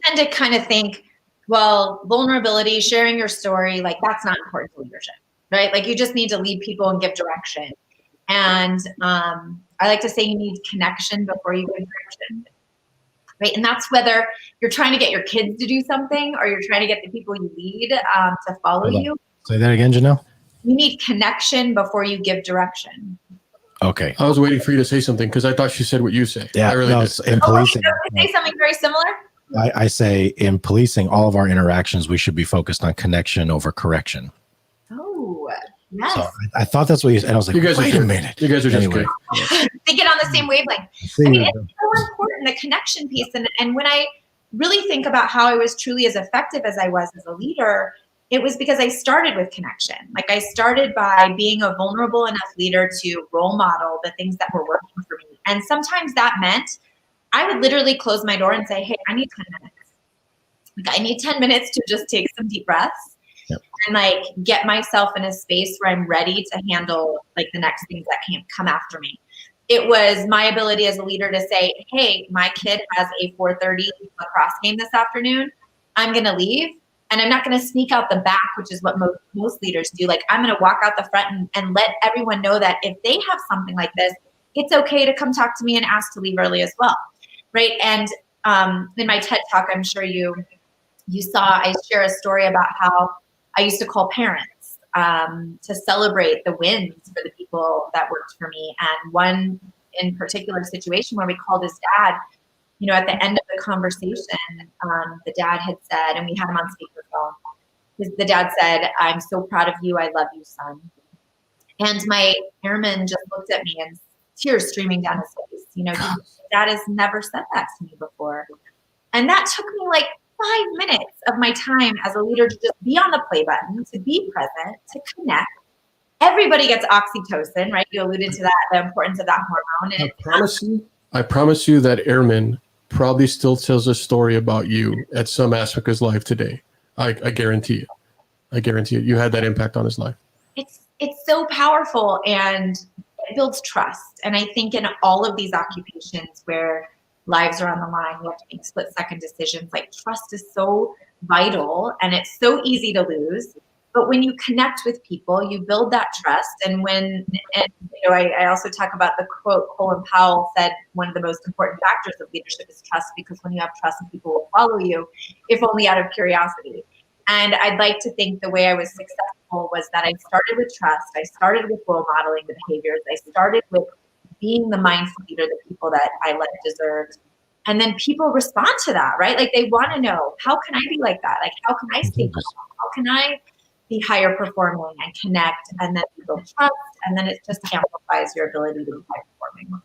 tend to kind of think, well, vulnerability, sharing your story, like that's not important to leadership, right? Like you just need to lead people and give direction. And I like to say you need connection before you give direction, right? And that's whether you're trying to get your kids to do something or you're trying to get the people you lead to follow you. Say that again, Jannell. You need connection before you give direction. Okay. I was waiting for you to say something because I thought she said what you say. Yeah, in policing. Say something very similar? I say in policing, all of our interactions, we should be focused on connection over correction. Oh, yes. So I thought that's what you said. And I was like, wait a minute. You guys are just good. They get on the same wavelength. I mean, it's so important, the connection piece. And when I really think about how I was truly as effective as I was as a leader, it was because I started with connection. Like I started by being a vulnerable enough leader to role model the things that were working for me. And sometimes that meant I would literally close my door and say, hey, I need 10 minutes. Like I need 10 minutes to just take some deep breaths and like get myself in a space where I'm ready to handle like the next things that can't come after me. It was my ability as a leader to say, hey, my kid has a 4:30 lacrosse game this afternoon. I'm going to leave. And I'm not going to sneak out the back, which is what most leaders do. Like I'm going to walk out the front and let everyone know that if they have something like this, it's okay to come talk to me and ask to leave early as well, right? And in my TED Talk, I'm sure you saw, I share a story about how I used to call parents to celebrate the wins for the people that worked for me. And one in particular situation where we called his dad, at the end of the conversation, the dad had said, and we had him on speakerphone, the dad said, I'm so proud of you. I love you, son. And my airman just looked at me and tears streaming down his face. Dad has never said that to me before. And that took me like 5 minutes of my time as a leader to just be on the play button, to be present, to connect. Everybody gets oxytocin, right? You alluded to that, the importance of that hormone. And I promise you that airman probably still tells a story about you at some aspect of his life today. I guarantee it. I guarantee it. You had that impact on his life. It's so powerful and it builds trust. And I think in all of these occupations where lives are on the line, you have to make split-second decisions. Like trust is so vital and it's so easy to lose. But when you connect with people, you build that trust. And I also talk about the quote Colin Powell said, one of the most important factors of leadership is trust, because when you have trust, people will follow you, if only out of curiosity. And I'd like to think the way I was successful was that I started with trust. I started with role modeling the behaviors. I started with being the mindful leader, the people that I led deserved. And then people respond to that, right? Like they want to know, how can I be like that? Like, how can I stay calm? How can I be higher performing and connect, and then build trust, and then it just amplifies your ability to be high performing.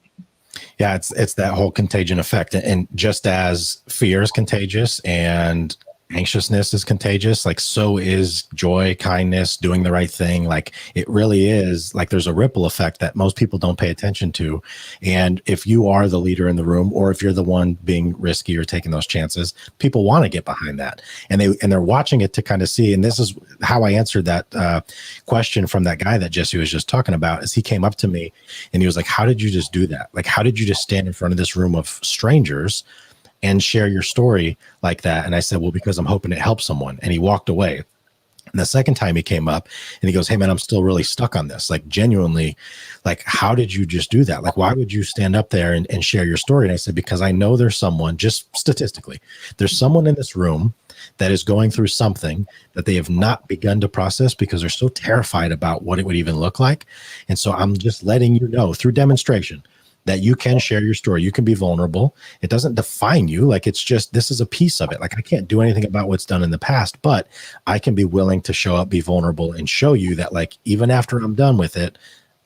Yeah, it's that whole contagion effect. And just as fear is contagious and anxiousness is contagious, like so is joy, kindness, doing the right thing. Like it really is, like there's a ripple effect that most people don't pay attention to. And if you are the leader in the room, or if you're the one being risky or taking those chances, people want to get behind that, and they're watching it to kind of see. And this is how I answered that question from that guy that Jesse was just talking about. Is he came up to me and he was like, how did you just do that? Like, how did you just stand in front of this room of strangers and share your story like that? And I said, well, because I'm hoping it helps someone. And he walked away. And the second time he came up and he goes, hey man, I'm still really stuck on this. Like genuinely, like, how did you just do that? Like, why would you stand up there and share your story? And I said, because I know there's someone, just statistically, there's someone in this room that is going through something that they have not begun to process because they're so terrified about what it would even look like. And so I'm just letting you know through demonstration that you can share your story. You can be vulnerable. It doesn't define you. Like, it's just, this is a piece of it. Like, I can't do anything about what's done in the past, but I can be willing to show up, be vulnerable, and show you that, like, even after I'm done with it,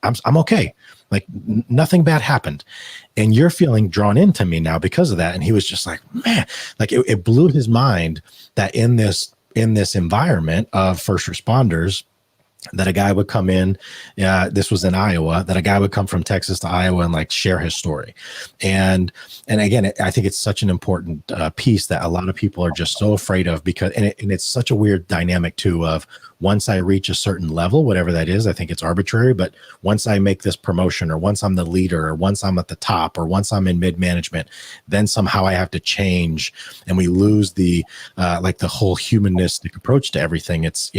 I'm okay. Like nothing bad happened. And you're feeling drawn into me now because of that. And he was just like, man, like it blew his mind that in this environment of first responders, that a guy would come in, this was in Iowa, that a guy would come from Texas to Iowa and like share his story. And again, I think it's such an important piece that a lot of people are just so afraid of, because, and it's such a weird dynamic too, of once I reach a certain level, whatever that is, I think it's arbitrary, but once I make this promotion, or once I'm the leader, or once I'm at the top, or once I'm in mid-management, then somehow I have to change, and we lose the, like the whole humanistic approach to everything. It's,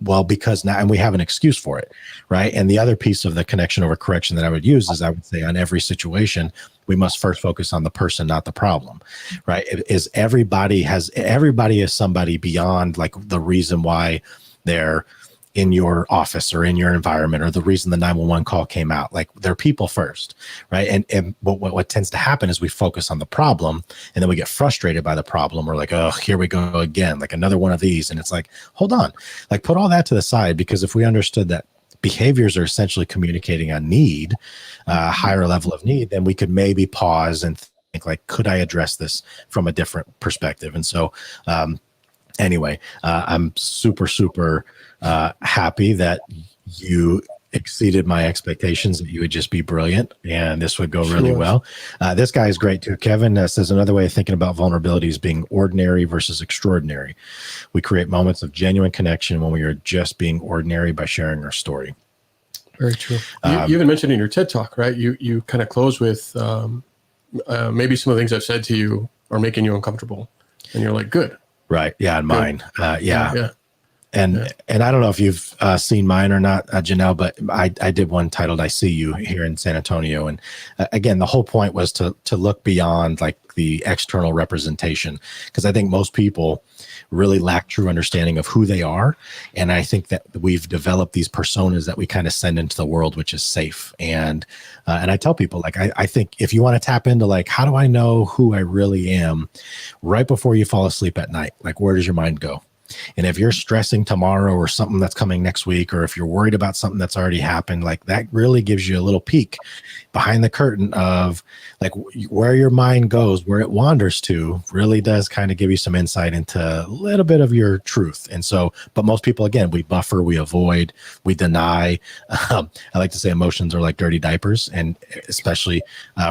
well, because now, and we have an excuse for it, right? And the other piece of the connection over correction that I would use is, I would say, on every situation, we must first focus on the person, not the problem, right? Everybody is somebody beyond like the reason why they're in your office or in your environment, or the reason the 911 call came out. Like, they're people first, right? And what tends to happen is we focus on the problem, and then we get frustrated by the problem. We're like, oh, here we go again, like another one of these. And it's like, hold on, like put all that to the side, because if we understood that behaviors are essentially communicating a need, a higher level of need, then we could maybe pause and think like, could I address this from a different perspective? And so, anyway, I'm super happy that you exceeded my expectations, that you would just be brilliant and this would go really well. This guy is great too. Kevin says, another way of thinking about vulnerability is being ordinary versus extraordinary. We create moments of genuine connection when we are just being ordinary by sharing our story. Very true. You even mentioned in your TED Talk, right? You kind of close with maybe some of the things I've said to you are making you uncomfortable, and you're like, good. Right. Yeah. And mine. Yeah. And I don't know if you've seen mine or not, Jannell, but I did one titled "I See You" here in San Antonio. And again, the whole point was to look beyond like the external representation, because I think most people really lack true understanding of who they are. And I think that we've developed these personas that we kind of send into the world, which is safe. And I tell people, like, I think if you want to tap into like, how do I know who I really am, right before you fall asleep at night, like, where does your mind go? And if you're stressing tomorrow or something that's coming next week, or if you're worried about something that's already happened, like that really gives you a little peek behind the curtain of like where your mind goes, where it wanders to, really does kind of give you some insight into a little bit of your truth. And so, but most people, again, we buffer, we avoid, we deny. I like to say emotions are like dirty diapers, and especially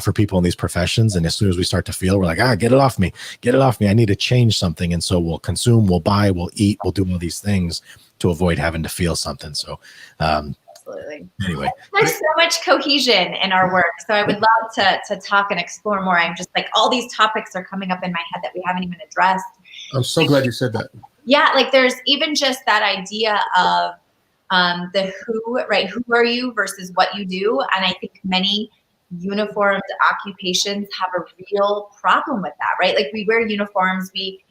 for people in these professions. And as soon as we start to feel, we're like, get it off me, get it off me. I need to change something. And so we'll consume, we'll buy, we'll eat, we'll do all these things to avoid having to feel something. So, absolutely. Anyway, There's so much cohesion in our work. So I would love to talk and explore more. I'm just like, all these topics are coming up in my head that we haven't even addressed. I'm so glad you said that. Yeah. Like, there's even just that idea of the who, right? Who are you versus what you do? And I think many uniformed occupations have a real problem with that, right? Like, we wear uniforms. We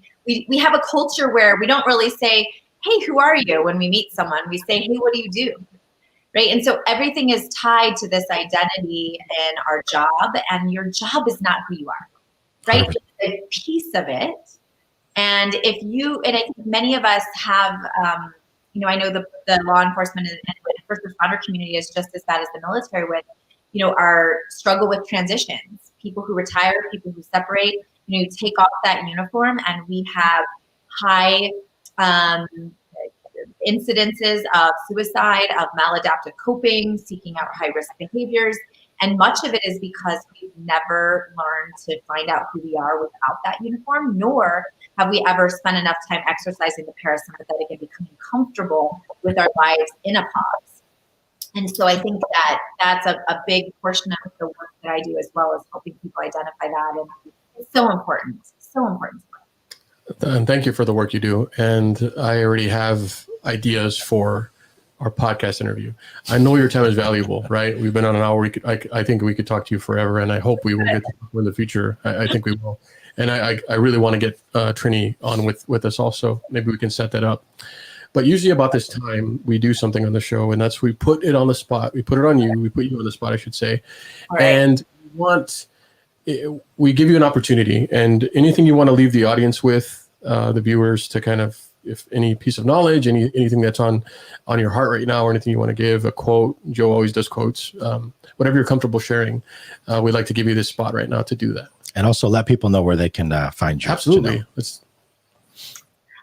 have a culture where we don't really say, hey, who are you? When we meet someone, we say, hey, what do you do? Right. And so everything is tied to this identity in our job, and your job is not who you are, right? It's a piece of it. And and I think many of us have, I know the law enforcement and first responder community is just as bad as the military with, our struggle with transitions, people who retire, people who separate, you take off that uniform, and we have high incidences of suicide, of maladaptive coping, seeking out high-risk behaviors. And much of it is because we've never learned to find out who we are without that uniform, nor have we ever spent enough time exercising the parasympathetic and becoming comfortable with our lives in a pause. And so I think that that's a big portion of the work that I do, as well as helping people identify that. And it's so important, so important. And thank you for the work you do. And I already have ideas for our podcast interview. I know your time is valuable, right? We've been on an hour. I think we could talk to you forever, and I hope we will get to talk in the future. I think we will. And I really want to get Trini on with us also. Maybe we can set that up. But usually about this time, we do something on the show, and that's we put it on the spot. We put it on you. We put you on the spot, I should say. All right. And we give you an opportunity, and anything you want to leave the audience with, the viewers, to kind of, if any piece of knowledge, anything that's on your heart right now, or anything you want to give, a quote. Joe always does quotes. Whatever you're comfortable sharing, we'd like to give you this spot right now to do that. And also let people know where they can find you. Absolutely.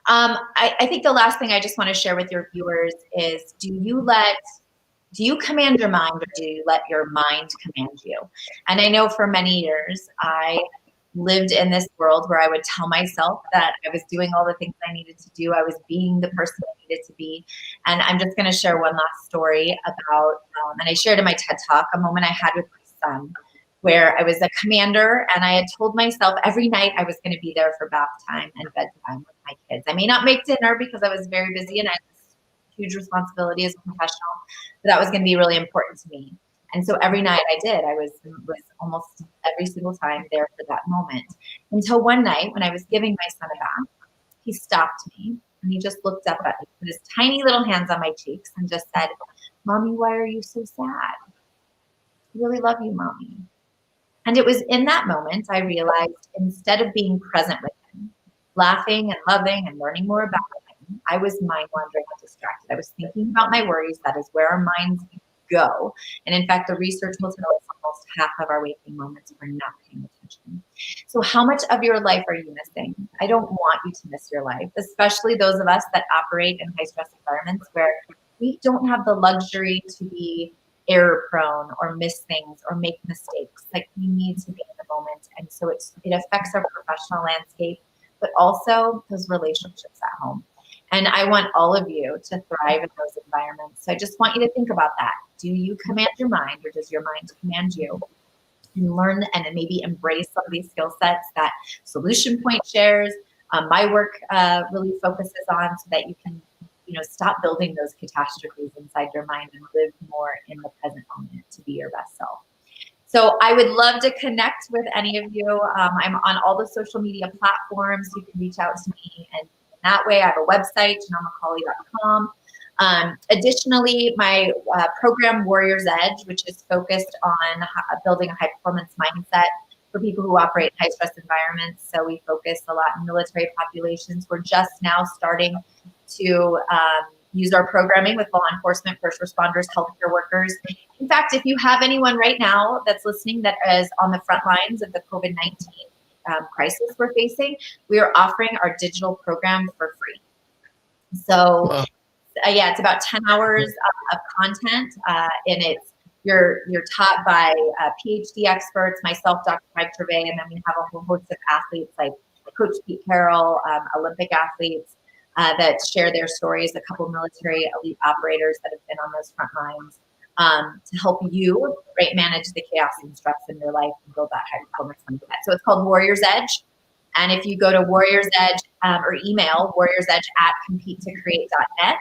I think the last thing I just want to share with your viewers is, do you command your mind, or do you let your mind command you? And I know for many years, I lived in this world where I would tell myself that I was doing all the things I needed to do. I was being the person I needed to be. And I'm just going to share one last story about, and I shared in my TED Talk, a moment I had with my son, where I was a commander, and I had told myself every night I was going to be there for bath time and bedtime with my kids. I may not make dinner because I was very busy and I had this huge responsibility as a professional, but that was going to be really important to me. And so every night I did. I was almost every single time there for that moment. Until one night when I was giving my son a bath, he stopped me and he just looked up at me, put his tiny little hands on my cheeks and just said, "Mommy, why are you so sad? I really love you, Mommy." And it was in that moment I realized, instead of being present with him, laughing and loving and learning more about him, I was mind wandering and distracted. I was thinking about my worries. That is where our minds go. And in fact, the research will tell us almost half of our waking moments we're not paying attention. So how much of your life are you missing? I don't want you to miss your life, especially those of us that operate in high stress environments where we don't have the luxury to be error prone or miss things or make mistakes. Like, we need to be in the moment. And so it affects our professional landscape, but also those relationships at home. And I want all of you to thrive in those environments. So I just want you to think about that. Do you command your mind, or does your mind command you? And learn and maybe embrace some of these skill sets that Solution Point shares. My work really focuses on, so that you can, stop building those catastrophes inside your mind and live more in the present moment to be your best self. So I would love to connect with any of you. I'm on all the social media platforms. You can reach out to me, and that way I have a website, JannellMacAulay.com. Additionally, my program Warrior's Edge, which is focused on building a high performance mindset for people who operate in high stress environments. So we focus a lot in military populations. We're just now starting to use our programming with law enforcement, first responders, healthcare workers. In fact, if you have anyone right now that's listening that is on the front lines of the COVID-19 crisis we're facing, we are offering our digital program for free. So wow. It's about 10 hours of content, and you're taught by PhD experts, myself, Dr. Mike Trevay, and then we have a whole host of athletes like Coach Pete Carroll, Olympic athletes that share their stories, a couple military elite operators that have been on those front lines, to help you manage the chaos and stress in your life and build that high performance mindset. So it's called Warrior's Edge. And if you go to Warrior's Edge or email warriorsedge@competetocreate.net,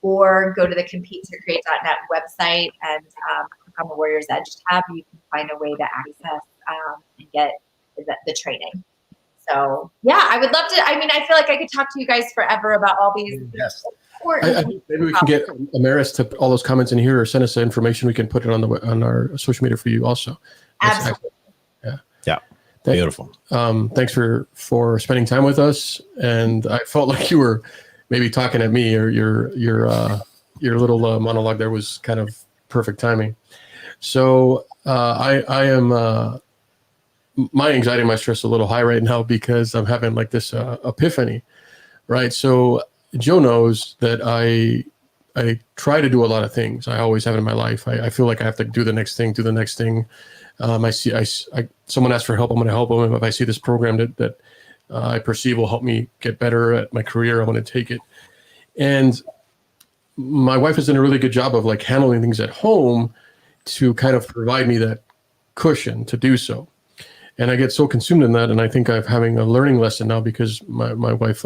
or go to the competetocreate.net website and click on the Warrior's Edge tab, you can find a way to access and get the training. So I would love to. I feel like I could talk to you guys forever about all these. Yes. Maybe we can get Amaris to put all those comments in here, or send us the information. We can put it on our social media for you also. Absolutely. Yeah. Beautiful. Thanks for spending time with us. And I felt like you were maybe talking at me, or your little monologue there was kind of perfect timing. So I am my anxiety and my stress is a little high right now, because I'm having like this epiphany right? So Joe knows that I try to do a lot of things. I always have in my life. I feel like I have to do the next thing, someone asks for help, I'm going to help them. If I see this program that I perceive will help me get better at my career, I want to take it. And my wife has done a really good job of like handling things at home to kind of provide me that cushion to do so. And I get so consumed in that. And I think I'm having a learning lesson now because my wife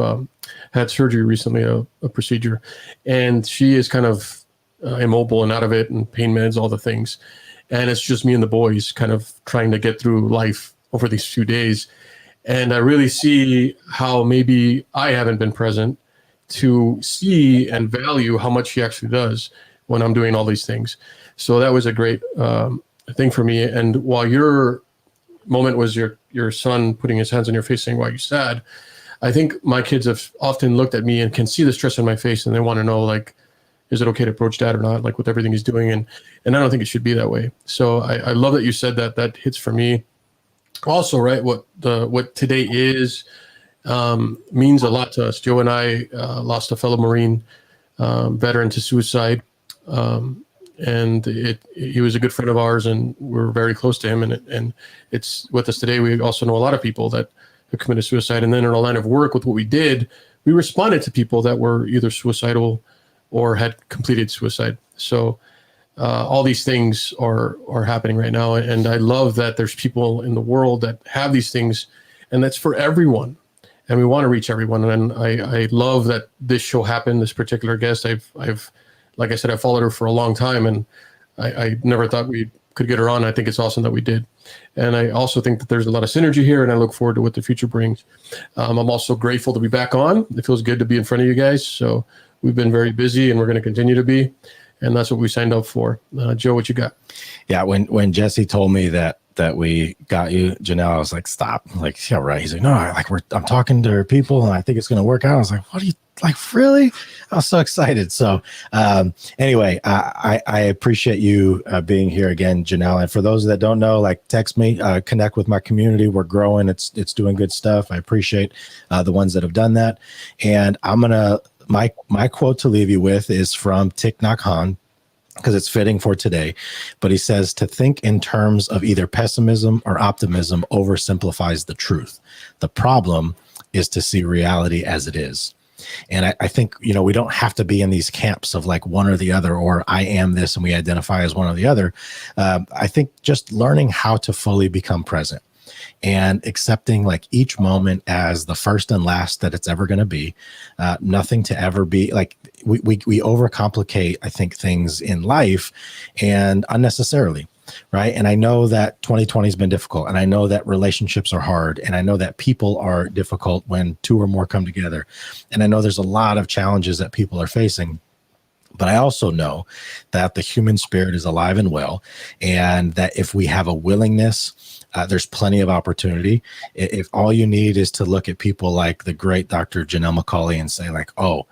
had surgery recently, a procedure, and she is kind of immobile and out of it and pain meds, all the things. And it's just me and the boys kind of trying to get through life over these few days. And I really see how maybe I haven't been present to see and value how much she actually does when I'm doing all these things. So that was a great thing for me. And while your moment was your son putting his hands on your face saying, "Why are you sad?" I think my kids have often looked at me and can see the stress on my face, and they want to know, like, is it okay to approach dad or not, like with everything he's doing? And I don't think it should be that way. So I love that you said that. That hits for me. Also, right, what today is means a lot to us. Joe and I lost a fellow Marine veteran to suicide. And he was a good friend of ours, and we're very close to him. And it's with us today. We also know a lot of people that have committed suicide. And then in our line of work with what we did, we responded to people that were either suicidal or had completed suicide. So all these things are happening right now. And I love that there's people in the world that have these things, and that's for everyone. And we want to reach everyone. And I love that this show happened, this particular guest. I've like I said, I followed her for a long time, and I never thought we could get her on. I think it's awesome that we did. And I also think that there's a lot of synergy here, and I look forward to what the future brings. I'm also grateful to be back on. It feels good to be in front of you guys. So we've been very busy, and we're going to continue to be. And that's what we signed up for. Joe, what you got? Yeah, when Jesse told me that we got you, Jannell, I was like, stop. I'm like, yeah, right. He's like, no, I'm talking to people, and I think it's going to work out. I was like, what are you, like, really? I was so excited. So anyway, I appreciate you being here again, Jannell. And for those that don't know, like, text me, connect with my community. We're growing. It's doing good stuff. I appreciate the ones that have done that. And I'm going to, my quote to leave you with is from Thich Nhat Hanh, because it's fitting for today. But he says, to think in terms of either pessimism or optimism oversimplifies the truth. The problem is to see reality as it is. And I think, we don't have to be in these camps of like one or the other, or I am this and we identify as one or the other. I think just learning how to fully become present and accepting like each moment as the first and last that it's ever going to be, nothing to ever be like, we overcomplicate, I think, things in life, and unnecessarily. Right. And I know that 2020 has been difficult, and I know that relationships are hard, and I know that people are difficult when two or more come together. And I know there's a lot of challenges that people are facing. But I also know that the human spirit is alive and well, and that if we have a willingness, there's plenty of opportunity. If all you need is to look at people like the great Dr. Jannell MacAulay and say, like, oh,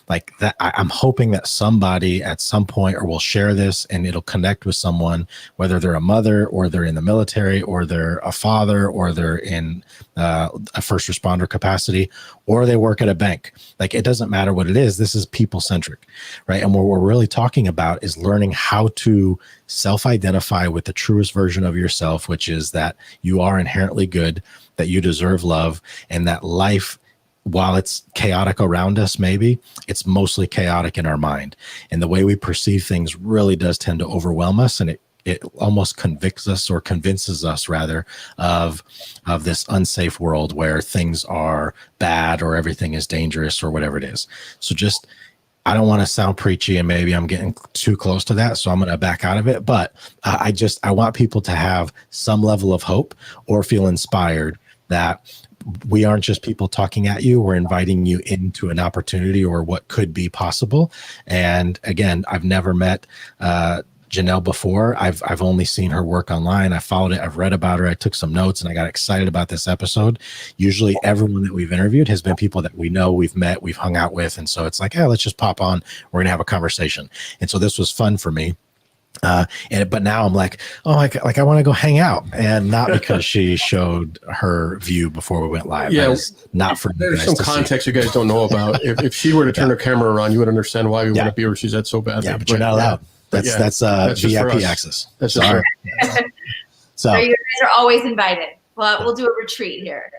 like that, I'm hoping that somebody at some point or will share this and it'll connect with someone, whether they're a mother or they're in the military or they're a father or they're in a first responder capacity or they work at a bank. Like, it doesn't matter what it is. This is people centric, right? And what we're really talking about is learning how to self-identify with the truest version of yourself, which is that you are inherently good, that you deserve love, and that life, while it's chaotic around us, maybe it's mostly chaotic in our mind. And the way we perceive things really does tend to overwhelm us. And it almost convinces us rather of this unsafe world where things are bad or everything is dangerous or whatever it is. So just, I don't want to sound preachy, and maybe I'm getting too close to that, so I'm going to back out of it. But I want people to have some level of hope or feel inspired that we aren't just people talking at you. We're inviting you into an opportunity or what could be possible. And again, I've never met Jannell before. I've only seen her work online. I followed it. I've read about her. I took some notes, and I got excited about this episode. Usually everyone that we've interviewed has been people that we know, we've met, we've hung out with. And so it's like, hey, let's just pop on. We're going to have a conversation. And so this was fun for me. But now I'm like, oh, like I want to go hang out, and not because she showed her view before we went live. Yeah, not for you there's guys some to context see. you guys don't know about. If she were to turn her camera around, you would understand why we want to be where she's at so badly. Yeah, but you're not allowed. That's just VIP access. That's sorry. So you guys are always invited. Well, we'll do a retreat here.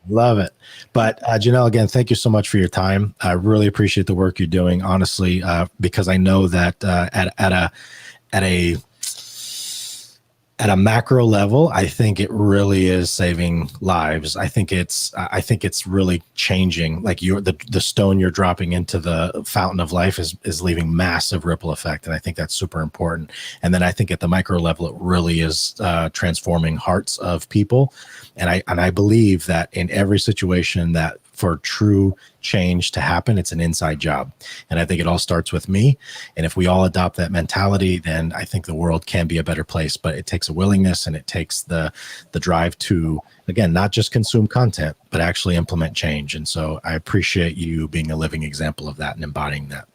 Love it. But Jannell, again, thank you so much for your time. I really appreciate the work you're doing, honestly, because I know that at a macro level, I think it really is saving lives. I think it's really changing. Like the stone you're dropping into the fountain of life is leaving massive ripple effect, and I think that's super important. And then I think at the micro level, it really is transforming hearts of people. And I believe that in every situation that for true change to happen, it's an inside job. And I think it all starts with me. And if we all adopt that mentality, then I think the world can be a better place. But it takes a willingness, and it takes the drive to, again, not just consume content, but actually implement change. And so I appreciate you being a living example of that and embodying that.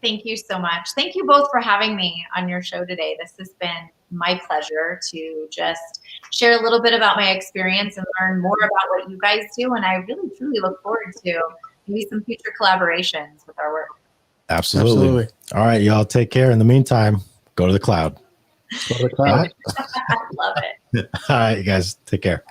Thank you so much. Thank you both for having me on your show today. This has been my pleasure to just share a little bit about my experience and learn more about what you guys do. And I really, truly look forward to maybe some future collaborations with our work. Absolutely. All right, y'all, take care. In the meantime, go to the cloud. Go to the cloud. Love it. All right, you guys, take care.